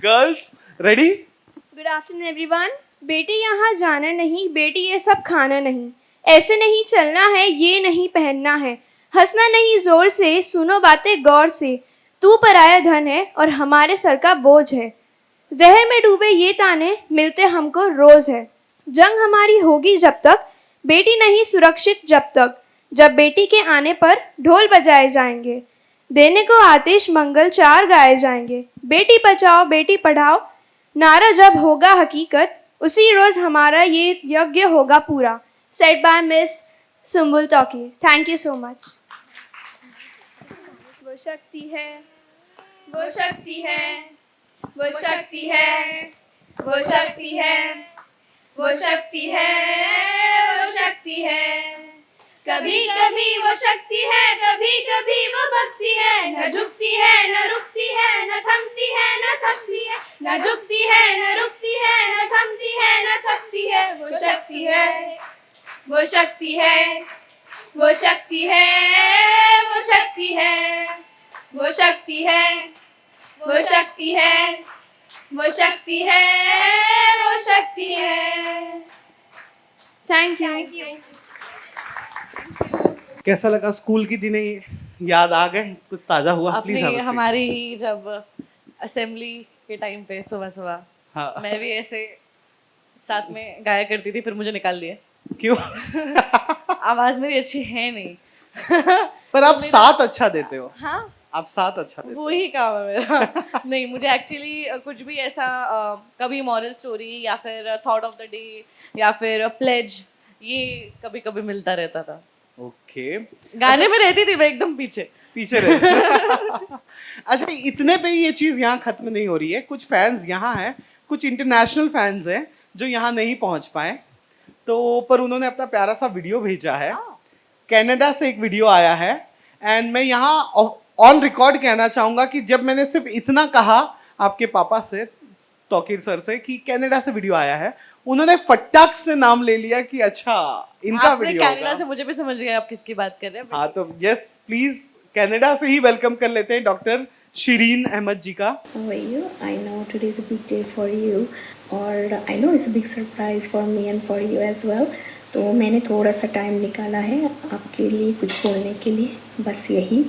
Girls ready? Good afternoon everyone. बेटी यहाँ जाना नहीं, बेटी ये सब खाना नहीं, ऐसे नहीं चलना है, ये नहीं पहनना है, हंसना नहीं जोर से, सुनो बातें गौर से, तू पराया धन है और हमारे सर का बोझ है, जहर में डूबे ये ताने मिलते हमको रोज है, जंग हमारी होगी जब तक, बेटी नहीं सुरक्षित जब तक, जब बेटी के आने पर ढोल बजाए जाएंगे, देने को आतिश मंगल चार गाए जाएंगे, बेटी बचाओ बेटी पढ़ाओ नारा जब होगा हकीकत, उसी रोज हमारा ये यज्ञ होगा पूरा। Said bye miss Sumbul talkie. Thank you so much. वो शक्ति है, वो शक्ति है, वो शक्ति है, वो शक्ति है, वो शक्ति है, वो शक्ति है, कभी कभी वो शक्ति है, कभी कभी वो भक्ति है, न झुकती है न रुकती है, न थमती है न थकती है, न झुकती है न रुकती है, न थमती है न थकती है, वो शक्ति है, वो शक्ति है, वो शक्ति है, वो शक्ति है, वो शक्ति है, वो शक्ति है, वो शक्ति है, वो शक्ति है। Thank you. कैसा लगा? स्कूल की दिनें याद आ गए? कुछ ताजा हुआ? प्लीज अपनी हमारी जब असेंबली के टाइम पे सुबह सुबह, हाँ। मैं भी ऐसे साथ में गाया करती थी, फिर मुझे निकाल दिया। क्यों? आवाज मेरी अच्छी है नहीं। पर आप साथ अच्छा देते हो। हाँ, आप साथ अच्छा देते वो ही काम है मेरा। नहीं, मुझे एक्चुअली कुछ भी ऐसा कभी मॉरल स्टोरी या फिर थॉट ऑफ द डे या फिर प्लेज, ये कभी कभी मिलता रहता था। ओके, गाने में रहती थी मैं एकदम पीछे पीछे रहे। अच्छा, इतने पे ही ये चीज यहाँ खत्म नहीं हो रही है। कुछ फैंस यहाँ हैं, कुछ इंटरनेशनल फैंस हैं जो यहाँ नहीं पहुंच पाए, तो पर उन्होंने अपना प्यारा सा वीडियो भेजा है। कनाडा से एक वीडियो आया है एंड मैं यहाँ ऑन रिकॉर्ड कहना चाहूंगा कि जब मैंने सिर्फ इतना कहा आपके पापा से, तौकीर सर से, कि कनाडा से वीडियो आया है, उन्होंने फटाक से नाम ले लिया कि अच्छा इनका आपने वीडियो कनाडा होगा। से मुझे भी समझ गए आप किसकी बात कर रहे हैं। हाँ, तो यस प्लीज कनाडा से ही वेलकम कर लेते हैं डॉक्टर शिरीन अहमद जी का। How are you? I know today is a big day for you, और I know it's a big surprise for me and for you as well. तो मैंने थोड़ा सा टाइम निकाला है आपके लिए कुछ बोलने के लिए। बस यही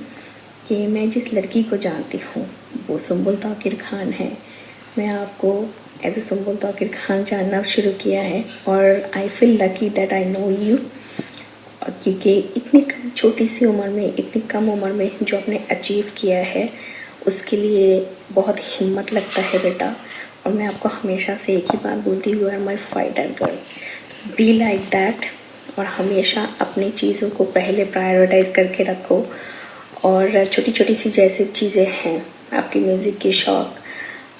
कि मैं जिस लड़की को जानती हूँ वो सुम्बुल तौकीर खान है। मैं आपको एज ए सुम्बुल तौकीर खान जानना शुरू किया है और I feel lucky that I know you, क्योंकि इतनी छोटी सी उम्र में, इतनी कम उम्र में जो आपने अचीव किया है उसके लिए बहुत हिम्मत लगता है बेटा। और मैं आपको हमेशा से एक ही बात बोलती हूँ, you are my fighter girl, be like that. और हमेशा अपनी चीज़ों को पहले प्रायोरिटाइज़ करके रखो। और छोटी छोटी सी जैसे चीज़ें हैं, आपकी म्यूज़िक की शौक़,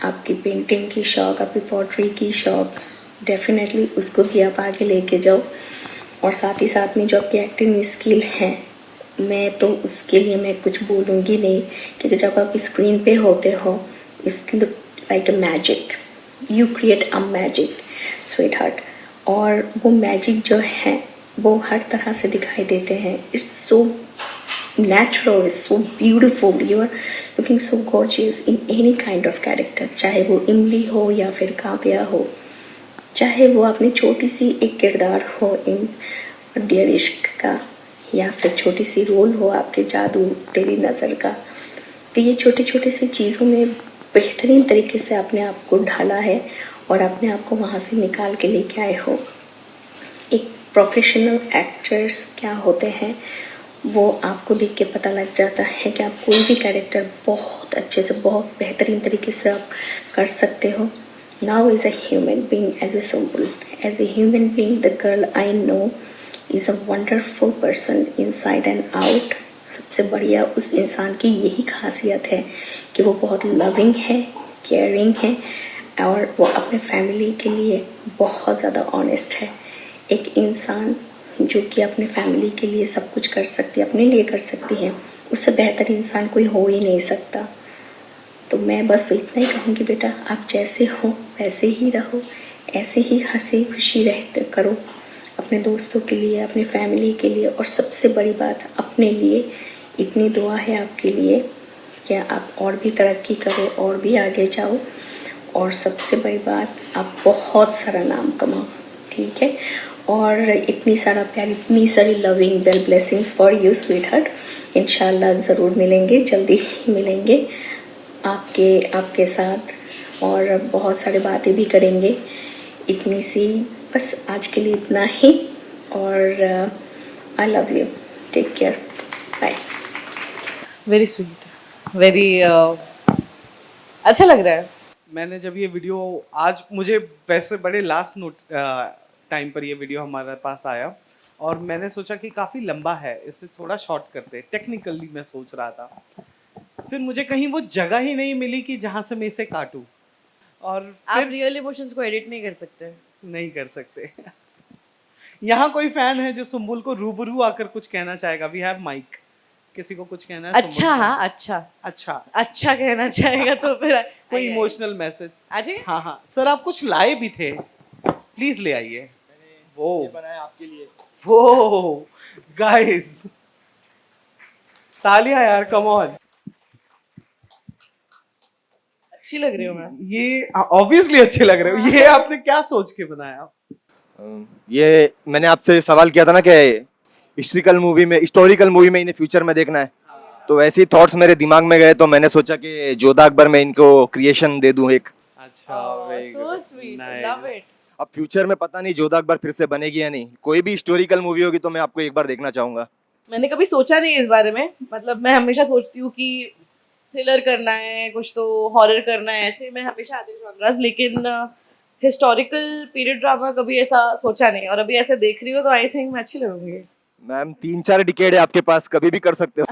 आपकी पेंटिंग की शौक़, आपकी पोट्री की शौक़, डेफिनेटली उसको भी आप आगे लेके जाओ। और साथ ही साथ में जो आपकी एक्टिंग स्किल है, मैं तो उसके लिए मैं कुछ बोलूँगी नहीं, क्योंकि जब आप स्क्रीन पे होते हो it's look like a magic, you create a magic sweet heart. और वो मैजिक जो है वो हर तरह से दिखाई देते हैं। It's so natural, is so beautiful, you are looking so gorgeous in any kind of character, चाहे वो इमली हो या फिर काव्या हो, चाहे वो अपनी छोटी सी एक किरदार हो इन डियर इश्क का, या फिर छोटी सी रोल हो आपके जादू तेरी नज़र का। तो ये छोटी छोटी सी चीज़ों में बेहतरीन तरीके से अपने आप को ढाला है और अपने आप को वहाँ से निकाल के लेके आए हो। एक प्रोफेशनल एक्टर्स क्या होते हैं वो आपको देख के पता लग जाता है कि आप कोई भी कैरेक्टर बहुत अच्छे से, बहुत बेहतरीन तरीके से आप कर सकते हो। Now as a human being, as a Sumbul, as a human being, the girl I know is a wonderful person inside and out. सबसे बढ़िया उस इंसान की यही खासियत है कि वो बहुत लविंग है, केयरिंग है और वो अपने फैमिली के लिए बहुत ज़्यादा ऑनेस्ट है। एक इंसान जो कि अपने फैमिली के लिए सब कुछ कर सकती है, अपने लिए कर सकती है, उससे बेहतर इंसान कोई हो ही नहीं सकता। तो मैं बस इतना ही कहूँगी बेटा, आप जैसे हो वैसे ही रहो, ऐसे ही हंसी खुशी रहते करो अपने दोस्तों के लिए, अपनी फैमिली के लिए, और सबसे बड़ी बात अपने लिए। इतनी दुआ है आपके लिए कि आप और भी तरक्की करो और भी आगे जाओ, और सबसे बड़ी बात आप बहुत सारा नाम कमाओ, ठीक है। और इतनी सारा प्यार, इतनी सारी loving well blessings for you sweet heart. इंशाल्लाह ज़रूर मिलेंगे, जल्दी ही मिलेंगे आपके साथ, और बहुत सारी बातें भी करेंगे। इतनी सी बस आज के लिए इतना ही, और I love you, take care, bye. Very sweet, very अच्छा लग रहा है। मैंने जब ये वीडियो, आज मुझे वैसे बड़े लास्ट नोट टाइम पर ये वीडियो हमारे पास आया और मैंने सोचा कि काफ़ी लंबा है, इसे थोड़ा शॉर्ट करते, टेक्निकली मैं सोच रहा था। फिर मुझे कहीं वो जगह ही नहीं मिली कि जहाँ से मैं इसे काटूं, और आप रियल इमोशंस को एडिट नहीं कर सकते। नहीं कर सकते। यहाँ कोई फैन है जो सुम्बुल को रूबरू आकर कुछ कहना चाहेगा? वी हैव माइक, किसी को कुछ कहना है? अच्छा, हाँ, अच्छा कहना चाहेगा तो फिर कोई इमोशनल मैसेज? अजय, हाँ सर, आप कुछ लाए भी थे, प्लीज ले आइए। वो बनाया आपके लिए। वो गाइस, तालियां यार, कम ऑन। अच्छी लग रही हूँ मैं। ये ऑब्वियसली अच्छे लग रहे हो। ये आपने क्या सोच के बनाया? ये मैंने आपसे सवाल किया था ना कि हिस्टोरिकल मूवी में इन्हें फ्यूचर में देखना है, तो ऐसे ही थॉट्स मेरे दिमाग में गए, तो मैंने सोचा कि जोधा अकबर में इनको क्रिएशन दे दूं एक। अच्छा, so sweet, love it. अब फ्यूचर में पता नहीं जोधा अकबर फिर से बनेगी या नहीं। कोई भी हिस्टोरिकल मूवी होगी तो मैं आपको एक बार देखना चाहूंगा। मैंने कभी सोचा नहीं इस बारे में, मतलब मैं हमेशा सोचती हूँ कि थ्रिलर करना है, कुछ तो हॉरर करना है, ऐसे मैं हमेशा आती हूँ genres, लेकिन हिस्टोरिकल पीरियड ड्रामा कभी ऐसा सोचा नहीं, और अभी ऐसे देख रही हो तो आई थिंक मैं अच्छी लगूंगी। मैम 3-4 डिकेड है आपके पास, कभी भी कर सकते हो।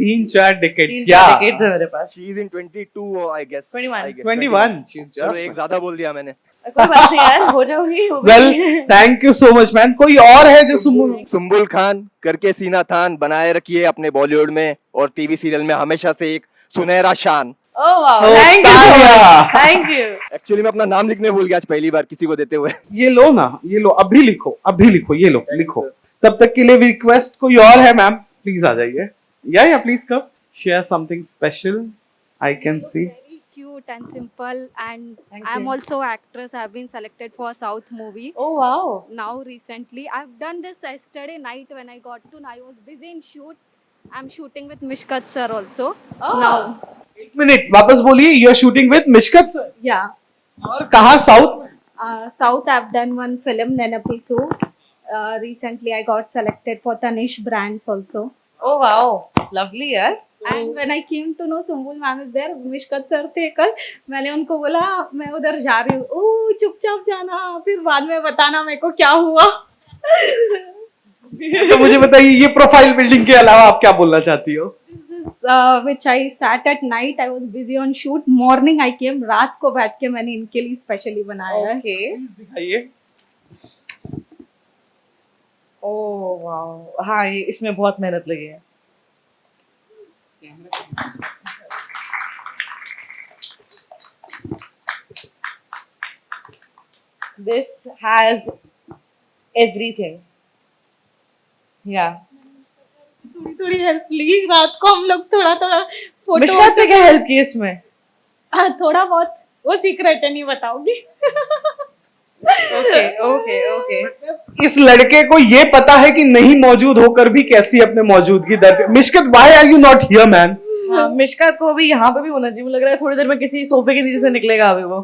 3-4 decades, 3-4 yeah. decades है मेरे पास। She is in 22 I guess. 21. 21. She's चलो just एक ज्यादा बोल दिया मैंने। कोई बात नहीं यार, हो जाऊंगी। Well, thank you so much, man. कोई और है जो सुम्बुल खान करके सीना थान बनाए रखिए अपने बॉलीवुड में और टीवी सीरियल में हमेशा से एक सुनहरा शान। Oh wow, Oh, thank you so तालियां। Much, thank you. एक्चुअली मैं अपना नाम लिखने भूल गया आज पहली बार किसी को देते हुए। ये लो ना, ये लो, अभी लिखो, अभी लिखो, ये लो, लिखो। तब तक के लिए रिक्वेस्ट कोई और है मैम, प्लीज आ जाइए। या please come, share something special I can see. Cute and simple, and I'm also actress. I've been selected for South movie. Oh wow. Now recently I've done this yesterday night when I got to know. I was busy in shoot. I'm shooting with Mishkat sir also. Oh. Now एक minute वापस बोलिए, you are shooting with Mishkat sir. yeah, और कहाँ, south? South I've done one film Nenapisu. Recently I got selected for Tanish Brands also. Oh wow, lovely यार। And when I came to know Sumbul ma'am is there, Mishkat sir थे कल, मैंने उनको बोला मैं उधर जा रही हूँ। ओह चुपचाप जाना, फिर बाद में बताना मेरे को क्या हुआ। तो मुझे बताइए, ये प्रोफाइल बिल्डिंग के अलावा आप क्या बोलना चाहती हो? Which I sat at night. I was busy on shoot. Morning I came. रात को बैठ के मैंने इनके लिए स्पेशली बनाया है। Okay. दिखाइए। ओह वाओ, हाँ ये इसमें बहुत मेहनत लगी है। This has everything. Yeah. थोड़ी थोड़ी हेल्प प्लीज, रात को हम लोग थोड़ा थोड़ा फोटो। मिशकत ने क्या हेल्प की इसमें? थोड़ा बहुत, वो सीक्रेट है, नहीं बताऊंगी। Okay okay okay. इस लड़के को ये पता है कि नहीं मौजूद होकर भी कैसी अपने मौजूदगी दर्ज। Mishkat, why are you not here man? हाँ, मिशकत को भी यहाँ पे भी होना चाहिए, मुझे लग रहा है थोड़ी देर में किसी सोफे के नीचे से निकलेगा अभी वो।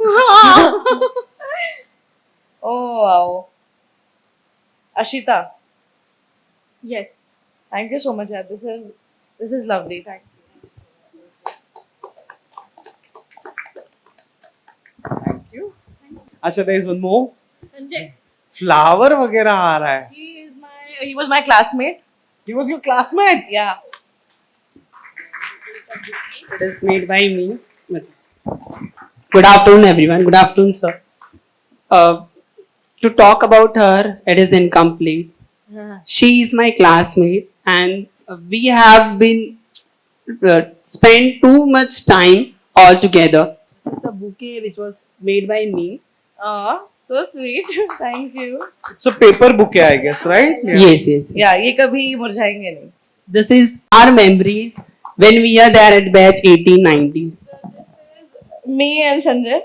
Oh wow. Ashita, Yes. thank you so much यार, this is lovely, thank you. अच्छा, there is one more. Sanjay, flower वगैरह आ रहा है। he was my classmate. He was your classmate? Yeah. It is made by me. Good afternoon, everyone. Good afternoon, sir. To talk about her, it is incomplete. She is my classmate, and we have been spent too much time all together. The bouquet which was made by me. So sweet. Thank you. It's a paper bouquet, I guess, right? Yes, yes. Yeah, ये कभी मुरझाएंगे नहीं. This is our memories when we are there at batch 18-19. Me and Sanjay,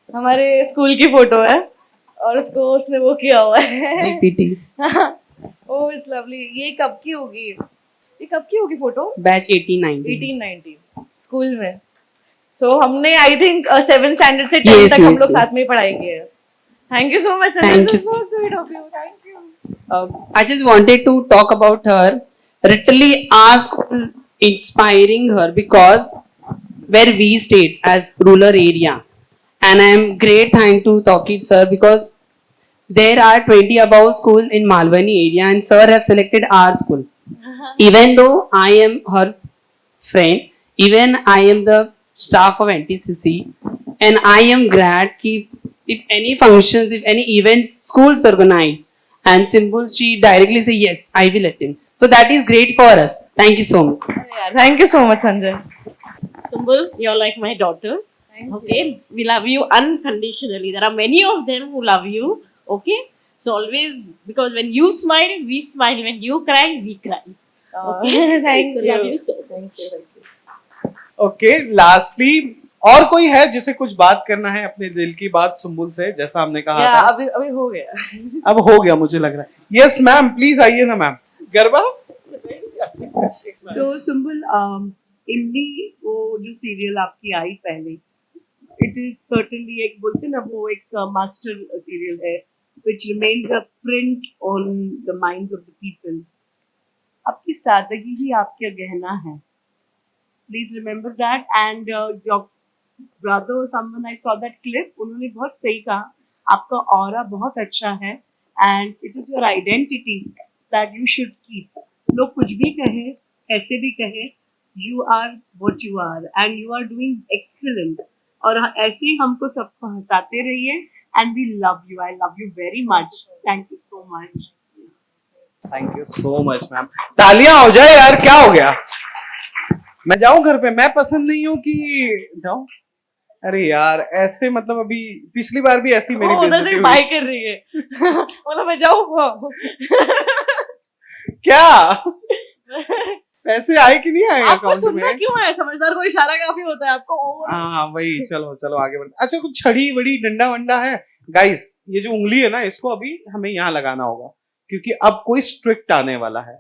हमारे school की photo है और उसको उसने वो किया हुआ है। GPT. Oh, it's lovely. ये कब की होगी? ये कब की होगी फोटो? Batch 18-19. 18-19 स्कूल में। So हमने I think 7th standard से 10th Yes, तक हम yes, लोग yes. साथ में ही पढ़ाई की है। Thank you so much, Sanjay. Thank This is you. so sweet of you. Thank you. I just wanted to talk about her. Literally, our school inspiring her because where we stayed as rural area, and I am great thank to Tokid sir because there are 20 above school in Malwani area, and sir have selected our school. Even though I am her friend, even I am the staff of NTCC, and I am glad ki if any functions, if any events schools organize, and Symbol she directly say yes, I will attend. So that is great for us. Thank you so much. Yeah, thank you so much, Sanjay. Sumbul, you're like my daughter. Okay, we love you unconditionally. There are many of them who love you. Okay, so always, because when you smile, we smile. When you cry, we cry. Okay, Thank so you. love you so much. Okay, lastly और कोई है जिसे कुछ बात करना है अपने दिल की बात सुम्बुल से, जैसा हमने कहा Yeah, था? अभी हो गया। अब हो गया मुझे लग रहा है। यस मैम, प्लीज आइए ना मैम। गरबा? So Sumbul, इमली वो जो सीरियल आपकी आई पहले, इट इज सर्टेनली एक बोलते ना वो एक मास्टर सीरियल है which remains a print on the minds of the people. आपकी सादगी ही आपका गहना है। Please remember that. And your brother or someone, I saw that clip, उन्होंने बहुत सही कहा, आपका ऑरा बहुत अच्छा है and it is your identity that you should keep. लोग कुछ भी कहे, कैसे भी कहे, you are what you are and you are doing excellent. और ऐसे ही हमको सबको हंसाते रहिए and we love you. I love you very much. Thank you so much. Thank you so much ma'am. तालियां हो जाए यार, क्या हो गया? मैं जाऊं घर पे? मैं पसंद नहीं हूं कि जाऊं? अरे यार ऐसे मतलब अभी पिछली बार भी ऐसी मेरी उधर बेइज्जती से हुई। बाय कर रही है मतलब मैं जाऊँ क्या पैसे आए कि नहीं आए आपको अकाउंट सुनना में? क्यों है? समझदार को इशारा काफी होता है आपको। हाँ वही, चलो चलो आगे बढ़ते। अच्छा कुछ छड़ी वड़ी डंडा वंडा है? गाइस ये जो उंगली है ना, इसको अभी हमें यहाँ लगाना होगा, क्योंकि अब कोई स्ट्रिक्ट आने वाला है,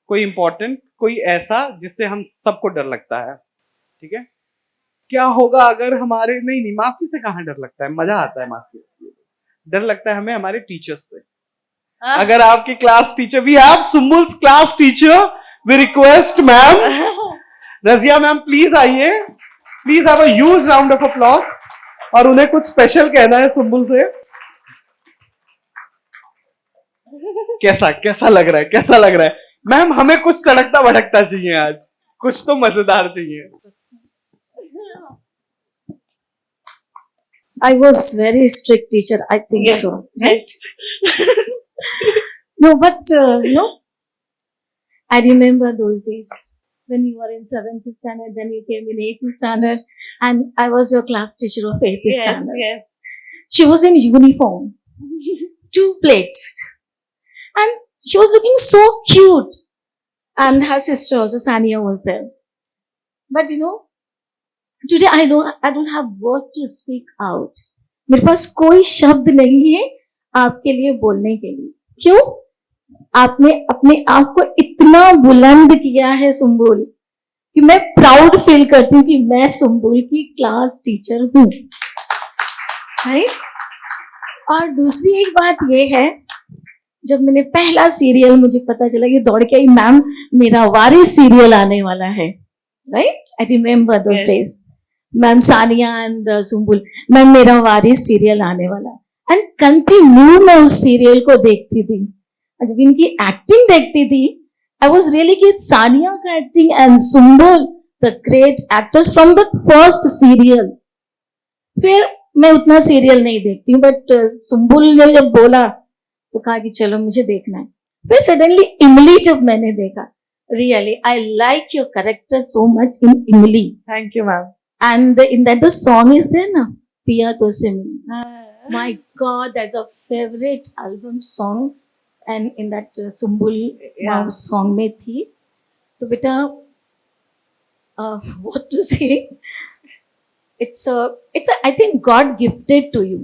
कोई इंपॉर्टेंट, कोई ऐसा जिससे हम सबको डर लगता है। ठीक है, क्या होगा अगर हमारे, नहीं नहीं मासी से कहाँ डर लगता है, मजा आता है मासी, डर लगता है हमें हमारे टीचर्स से। अगर आपकी class teacher, we have Sumbul's class teacher, we request ma'am Razia ma'am please आइए, please have a huge round of applause, और उन्हें कुछ स्पेशल कहना है सुम्बुल से। कैसा कैसा लग रहा है, कैसा लग रहा है मैम? हमें कुछ तड़कता भड़कता चाहिए आज, कुछ तो मजेदार चाहिए। I was very strict teacher, I think Yes, so, right? yes. No, but I remember those days when you were in 7th standard, then you came in 8th standard, and I was your class teacher of 8th Yes, standard. yes. She was in uniform, 2 plates, and she was looking so cute. And her sister also, Sania, was there. But you know, today I don't have word to speak out. मेरे पास कोई शब्द नहीं है आपके लिए बोलने के लिए। क्यों? आपने अपने आप को इतना बुलंद किया है सुम्बुल, कि मैं प्राउड फील करती हूँ कि मैं सुम्बुल की क्लास टीचर हूँ, राइट? और दूसरी एक बात ये है, जब मैंने पहला सीरियल, मुझे पता चला कि दौड़ के आई, मैम मेरा वारिस सीरियल आने वाला है, right? I remember those days, ma'am Sania and Sumbul, ma'am मेरा वारिस सीरियल आने वाला, एंड कंटिन्यू मैं उस सीरियल को देखती थी। जब इनकी एक्टिंग देखती थी, आई वॉज रियली कि सानिया का acting and Sumbul the great actors from the first serial. फिर मैं उतना सीरियल नहीं देखती हूँ, बट सुम्बुल ने जब बोला तो कहा कि चलो मुझे देखना है। फिर सडनली इमली जब मैंने देखा, really I like your character so much in Imlie. Thank you ma'am. And in that the song is there na, Piya To Se Milna. My God, that's a favorite album song, and in that Sumbul song में थी। तो बेटा what to say? It's a I think God gifted to you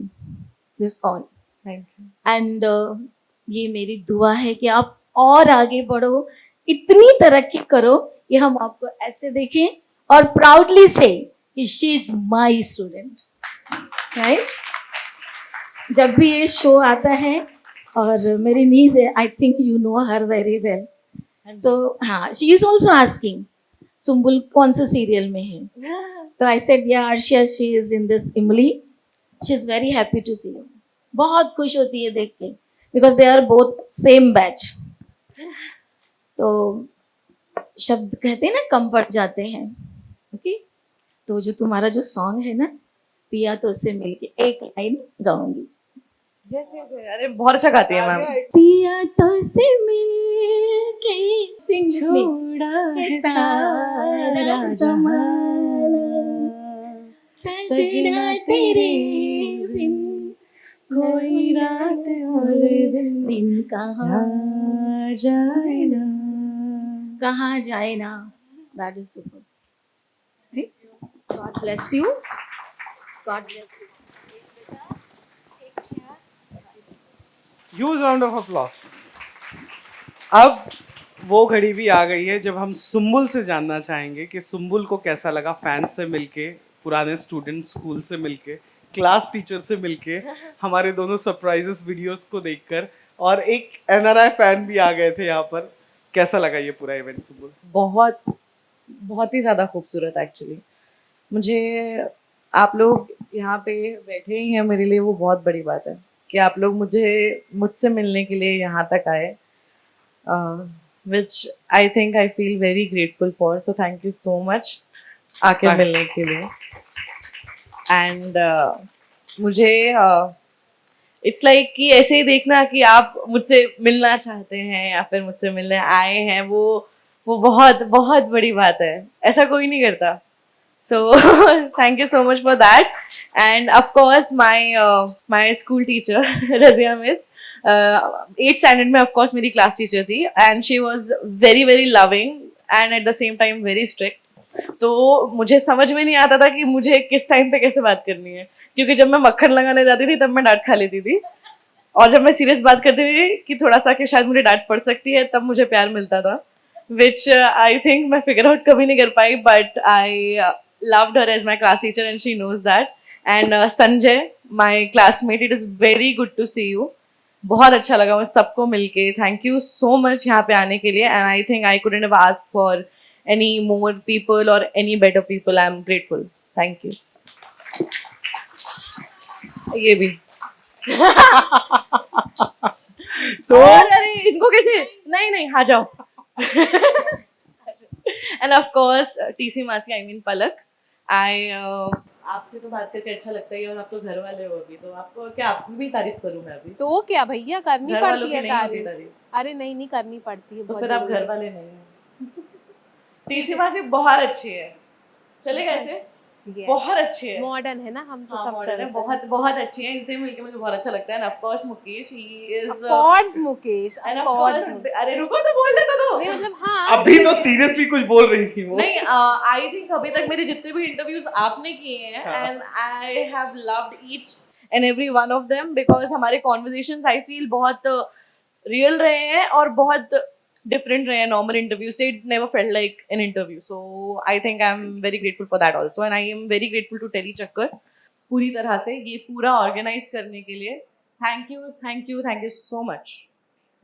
this all. Thank you. And ये मेरी दुआ है कि आप और आगे बढ़ो, इतनी तरक्की करो कि हम आपको ऐसे देखें और प्राउडली से कि she is my student, right? जब भी ये शो आता है, और मेरी नीज है, I think you know her very well, तो हाँ, she is also asking Sumbul कौन से सीरियल में है, तो I said yeah Arshia, she is in this Imli, she is very happy to see you, बहुत खुश होती है देख के, because they are both same batch। तो शब्द कहते हैं ना कम पड़ जाते हैं, ओके? तो जो तुम्हारा जो सॉन्ग है ना, पिया तो से मिलके, एक लाइन गाऊंगी। यस यस, अरे बहुत अच्छा गाती है मैम। पिया तो से मिलके छोड़ा है सारा ज़माना, सजना तेरे बिन कोई रात और दिन कहाँ जाए ना, कहाँ जाए ना। That is super. God bless you. God bless you. Huge round of applause. अब वो घड़ी भी आ गई है जब हम सुम्बुल से जानना चाहेंगे कि सुम्बुल को कैसा लगा फैंस से मिलके, पुराने स्टूडेंट स्कूल से मिलके, क्लास टीचर से मिलके, हमारे दोनों सरप्राइजेस वीडियोस को देखकर, और एक NRI फैन भी आ गए थे यहाँ पर। कैसा लगा ये पूरा इवेंट सुम्बुल? बहुत बहुत ही ज़्यादा खूबसूरत एक्चुअली। मुझे आप लोग यहाँ पे बैठे ही हैं मेरे लिए वो बहुत बड़ी बात है कि आप लोग मुझसे मिलने के लिए यहाँ तक आए, which I think I feel very grateful for, so thank you so much आके मिलने के लिए। एंड मुझे इट्स लाइक कि ऐसे ही देखना कि आप मुझसे मिलना चाहते हैं या फिर मुझसे मिलने आए हैं, वो बहुत बहुत बड़ी बात है, ऐसा कोई नहीं करता। So thank you so much for that, and of course my school teacher Razia Miss, 8th standard में of course मेरी class teacher थी, and she was very very loving and at the same time very strict। तो मुझे समझ में नहीं आता था कि मुझे किस टाइम पे कैसे बात करनी है, क्योंकि जब मैं मक्खन लगाने जाती थी तब मैं डांट खा लेती थी, और जब मैं सीरियस बात करती थी कि थोड़ा सा कि शायद मुझे डांट पड़ सकती है तब मुझे प्यार मिलता था, which I think मैं figure out कभी नहीं कर पाई, but I loved her as my class teacher and she knows that। and Sanjay, my classmate, it is very good to see you, बहुत अच्छा लगा मुझे सबको मिलके, थैंक यू सो मच यहाँ पे आने के लिए, and I think I couldn't have asked for any more people or any better people। I am grateful, thank you। ये भी तो अरे इनको कैसे, नहीं हाँ जाओ। and of course TC मासी, I mean पलक, आपसे तो बात करके अच्छा लगता है, और आप तो घर वाले हो अभी, तो आपको क्या आपकी भी तारीफ करूं मैं अभी? तो क्या भैया, करनी घर वालों पड़ती है की नहीं होती तारीफ। अरे नहीं करनी पड़ती है, तो बहुत फिर आप जरूरी घर है। वाले नहीं हैं। टीसी मासी बहुत अच्छी है, चलेगा ऐसे, बहुत अच्छी है, मॉडर्न है ना, हम तो सब मॉडर्न है, बहुत बहुत अच्छी है, इनसे मिलके मुझे बहुत अच्छा लगता है। Of course Mukesh, he is Of course Mukesh, and of of course course, अरे रुको तो बोलने तो दो। नहीं मतलब हाँ, अभी तो सीरियसली कुछ बोल रही थी वो। नहीं, आई थिंक अभी तक मेरे जितने भी इंटरव्यूज आपने किए हैं, and I have loved each and every one of them, because हमारे कॉन्वर्सेशंस आई फील बहुत रियल रहे हैं और बहुत different रहे हैं नॉर्मल इंटरव्यू से। It never felt like an interview, so I think I'm very grateful for that also, and I am very grateful to Telly Chakkar पूरी तरह से ये पूरा ऑर्गेनाइज करने के लिए। Thank you so much.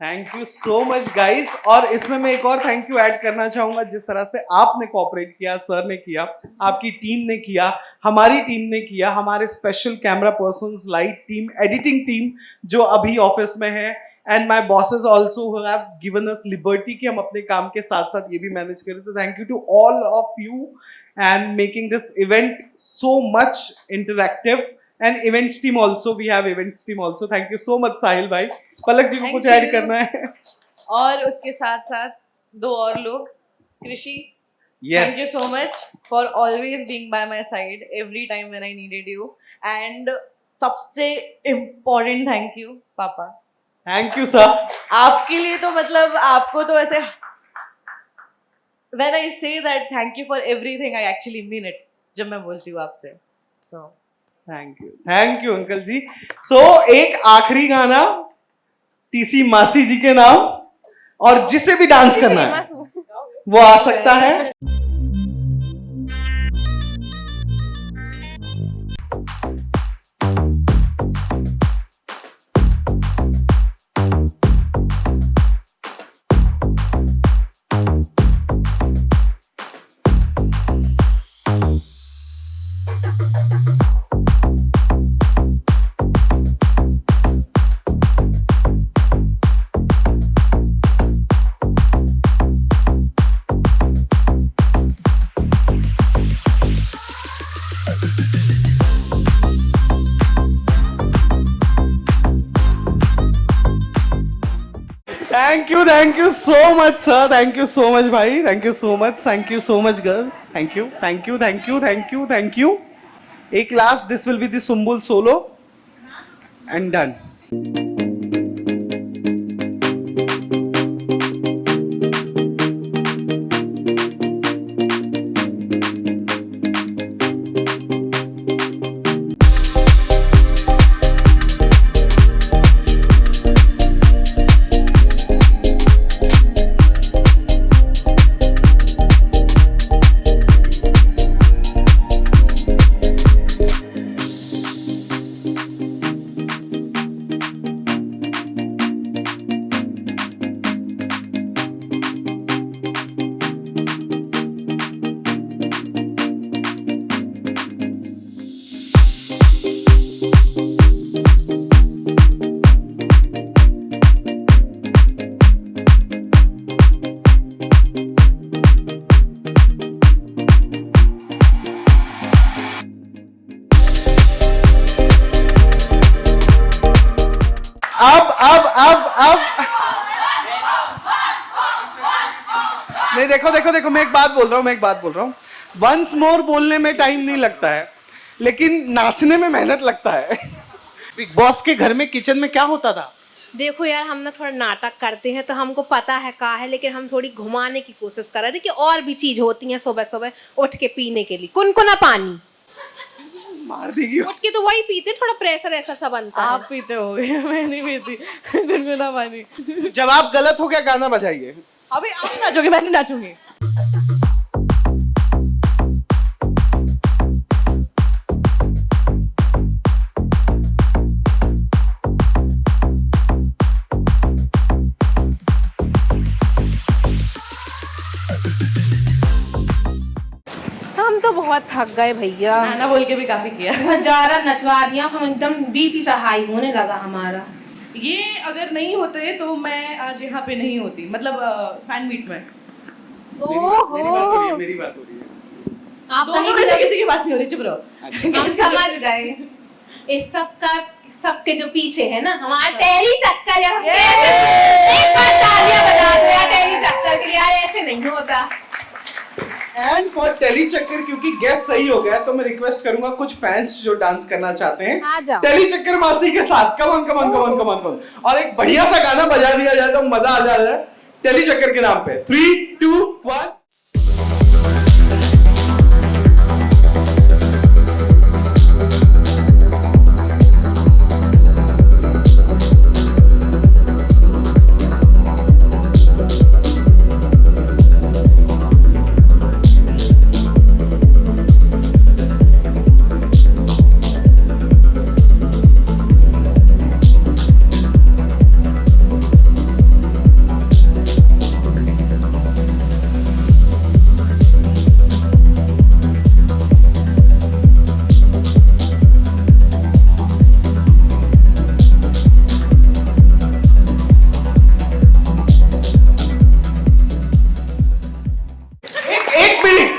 Thank you so much guys. और इसमें मैं एक और थैंक यू ऐड करना चाहूंगा, जिस तरह से आपने कोऑपरेट किया, सर ने किया, आपकी टीम ने किया, हमारी टीम ने किया, हमारे special camera persons, light team, editing team जो अभी ऑफिस में है, and my bosses also have given us liberty कि हम अपने काम के साथ साथ ये भी मैनेज करें। तो thank you to all of you and making this event so much interactive, and events team also, we have events team also. Thank you so much Sahil भाई। पलक जी को कुछ ऐड करना है? और उसके साथ साथ दो और लोग, कृषि, Yes. Thank you so much for always being by my side every time when I needed you, and सबसे important thank you पापा। Thank you sir. आपके लिए तो मतलब आपको तो ऐसे, when I say that thank you for everything, I actually mean it जब मैं बोलती हूँ आपसे। So थैंक यू अंकल जी। सो एक आखिरी गाना टीसी मासी जी के नाम, और जिसे भी डांस करना है वो आ सकता है। Thank you so much sir, thank you so much भाई, thank you so much, thank you so much girl, thank you. एक last, this will be the Sumbul solo and done. अब नहीं, देखो मैं एक बात बोल रहा हूँ वंस मोर बोलने में टाइम नहीं लगता है, लेकिन नाचने में मेहनत लगता है। बिग बॉस के घर में किचन में क्या होता था? देखो यार, हम ना थोड़ा नाटक करते हैं तो हमको पता है का है, लेकिन हम थोड़ी घुमाने की कोशिश कर रहे थे कि और भी चीज होती है सुबह सुबह उठ के पीने के लिए। कुनकुना पानी मार देगी। उठ के तो वही पीते, थोड़ा प्रेशर ऐसा सा बनता है। आप पीते होगे, मैं नहीं पीती गुनगुना पानी। जवाब गलत हो गया, गाना बजाइए। अभी आप नाचोगे, मैं नहीं नाचूंगी। हम तो बहुत थक गए भैया, गाना बोल के भी काफी किया। हजारा नचवा दिया, हम एकदम बीपी सा हाई होने लगा हमारा। ये अगर नहीं होते तो मैं आज यहाँ पे नहीं होती, मतलब फैन मीट में। ओहो, मेरी बात हो रही है। आप दोनों में से किसी की बात नहीं हो रही, चुप रहो। हम समझ गए। इस सबके जो पीछे है ना हमारा टेली चक्कर। एक बार तालियां बजा दो यार टेली चक्कर के लिए, यार ऐसे नहीं होता। एंड फॉर टेली चक्कर, क्योंकि गेस सही हो गया तो मैं रिक्वेस्ट करूंगा कुछ फैंस जो डांस करना चाहते हैं टेली चक्कर मासी के साथ, कम ऑन। और एक बढ़िया सा गाना बजा दिया जाए तो मजा आ जाए टेली चक्कर के नाम पे। 3, 2, 1।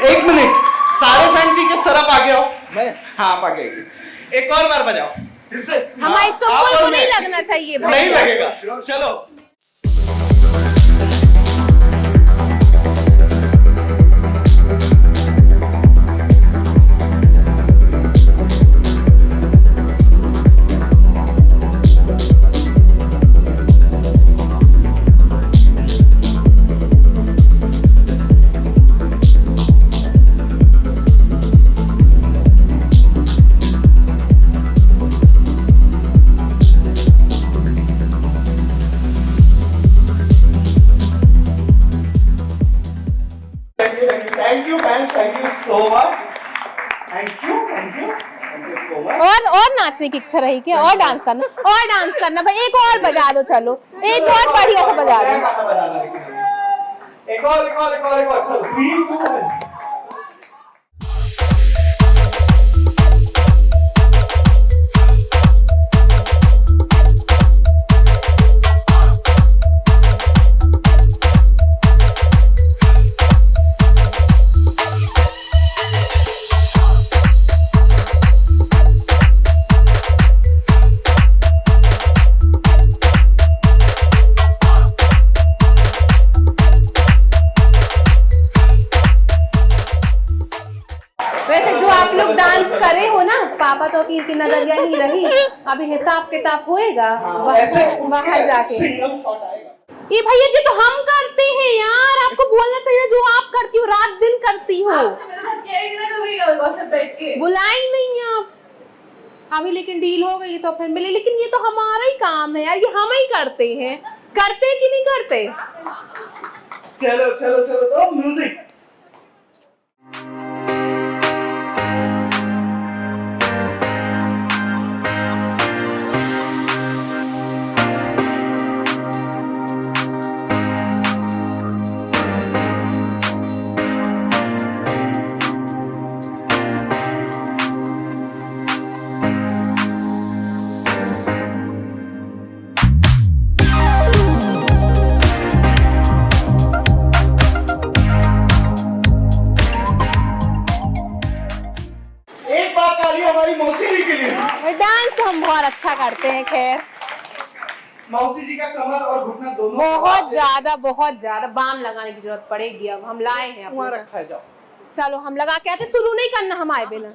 एक मिनट, सारे फैन ठीक है, सर आप आगे आओ। हाँ आप आगे आइए, एक और बार बजाओ फिर से। हमारी सुम्बुल को नहीं लगना चाहिए भाई। नहीं लगेगा, चलो। Thank you fans, thank you so much. Thank you so much. और नाचने की इच्छा रही क्या? और डांस करना भाई, एक और बजा दो, चलो एक और बढ़िया सा बजा दो। एक और चलो 3, 2, 1। वैसे जो आप लोग डांस करे हो ना, पापा तो की नजरिया ही रही, अभी हिसाब किताब होएगा बाहर जाके। ये भैया जी तो हम करते हैं यार, आपको बोलना चाहिए जो आप करती हो, रात दिन करती हो। बुलाई नहीं आप अभी, लेकिन डील हो गई तो फिर मिले, लेकिन ये तो हमारा ही काम है यार, ये हम ही करते हैं। करते कि नहीं करते? चलो तो म्यूजिक। डांस तो हम बहुत अच्छा करते हैं। खैर मौसी जी का कमर और घुटना दोनों बहुत ज्यादा बाम लगाने की जरूरत पड़ेगी। अब हम लाए हैं वहाँ अपने, रखा है, जाओ। चलो हम लगा के आते, शुरू नहीं करना हम आए बिना।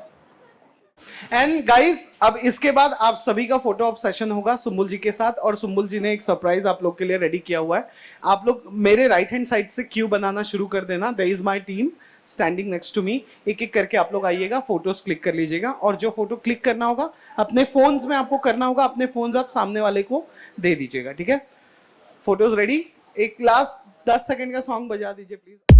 एंड गाइस, अब इसके बाद आप सभी का फोटो ऑप सेशन होगा सुम्बुल जी के साथ, और सुम्बुल जी ने एक सरप्राइज आप लोग के लिए रेडी किया हुआ है। आप लोग मेरे राइट हैंड साइड से क्यू बनाना शुरू कर देना। There is my team standing next to me. एक एक करके आप लोग आइएगा, फोटोज क्लिक कर लीजिएगा, और जो फोटो क्लिक करना होगा अपने फोन्स में आपको करना होगा, अपने फोन्स आप सामने वाले को दे दीजिएगा, ठीक है। Photos ready. एक लास्ट 10 सेकंड का सॉन्ग बजा दीजिए प्लीज।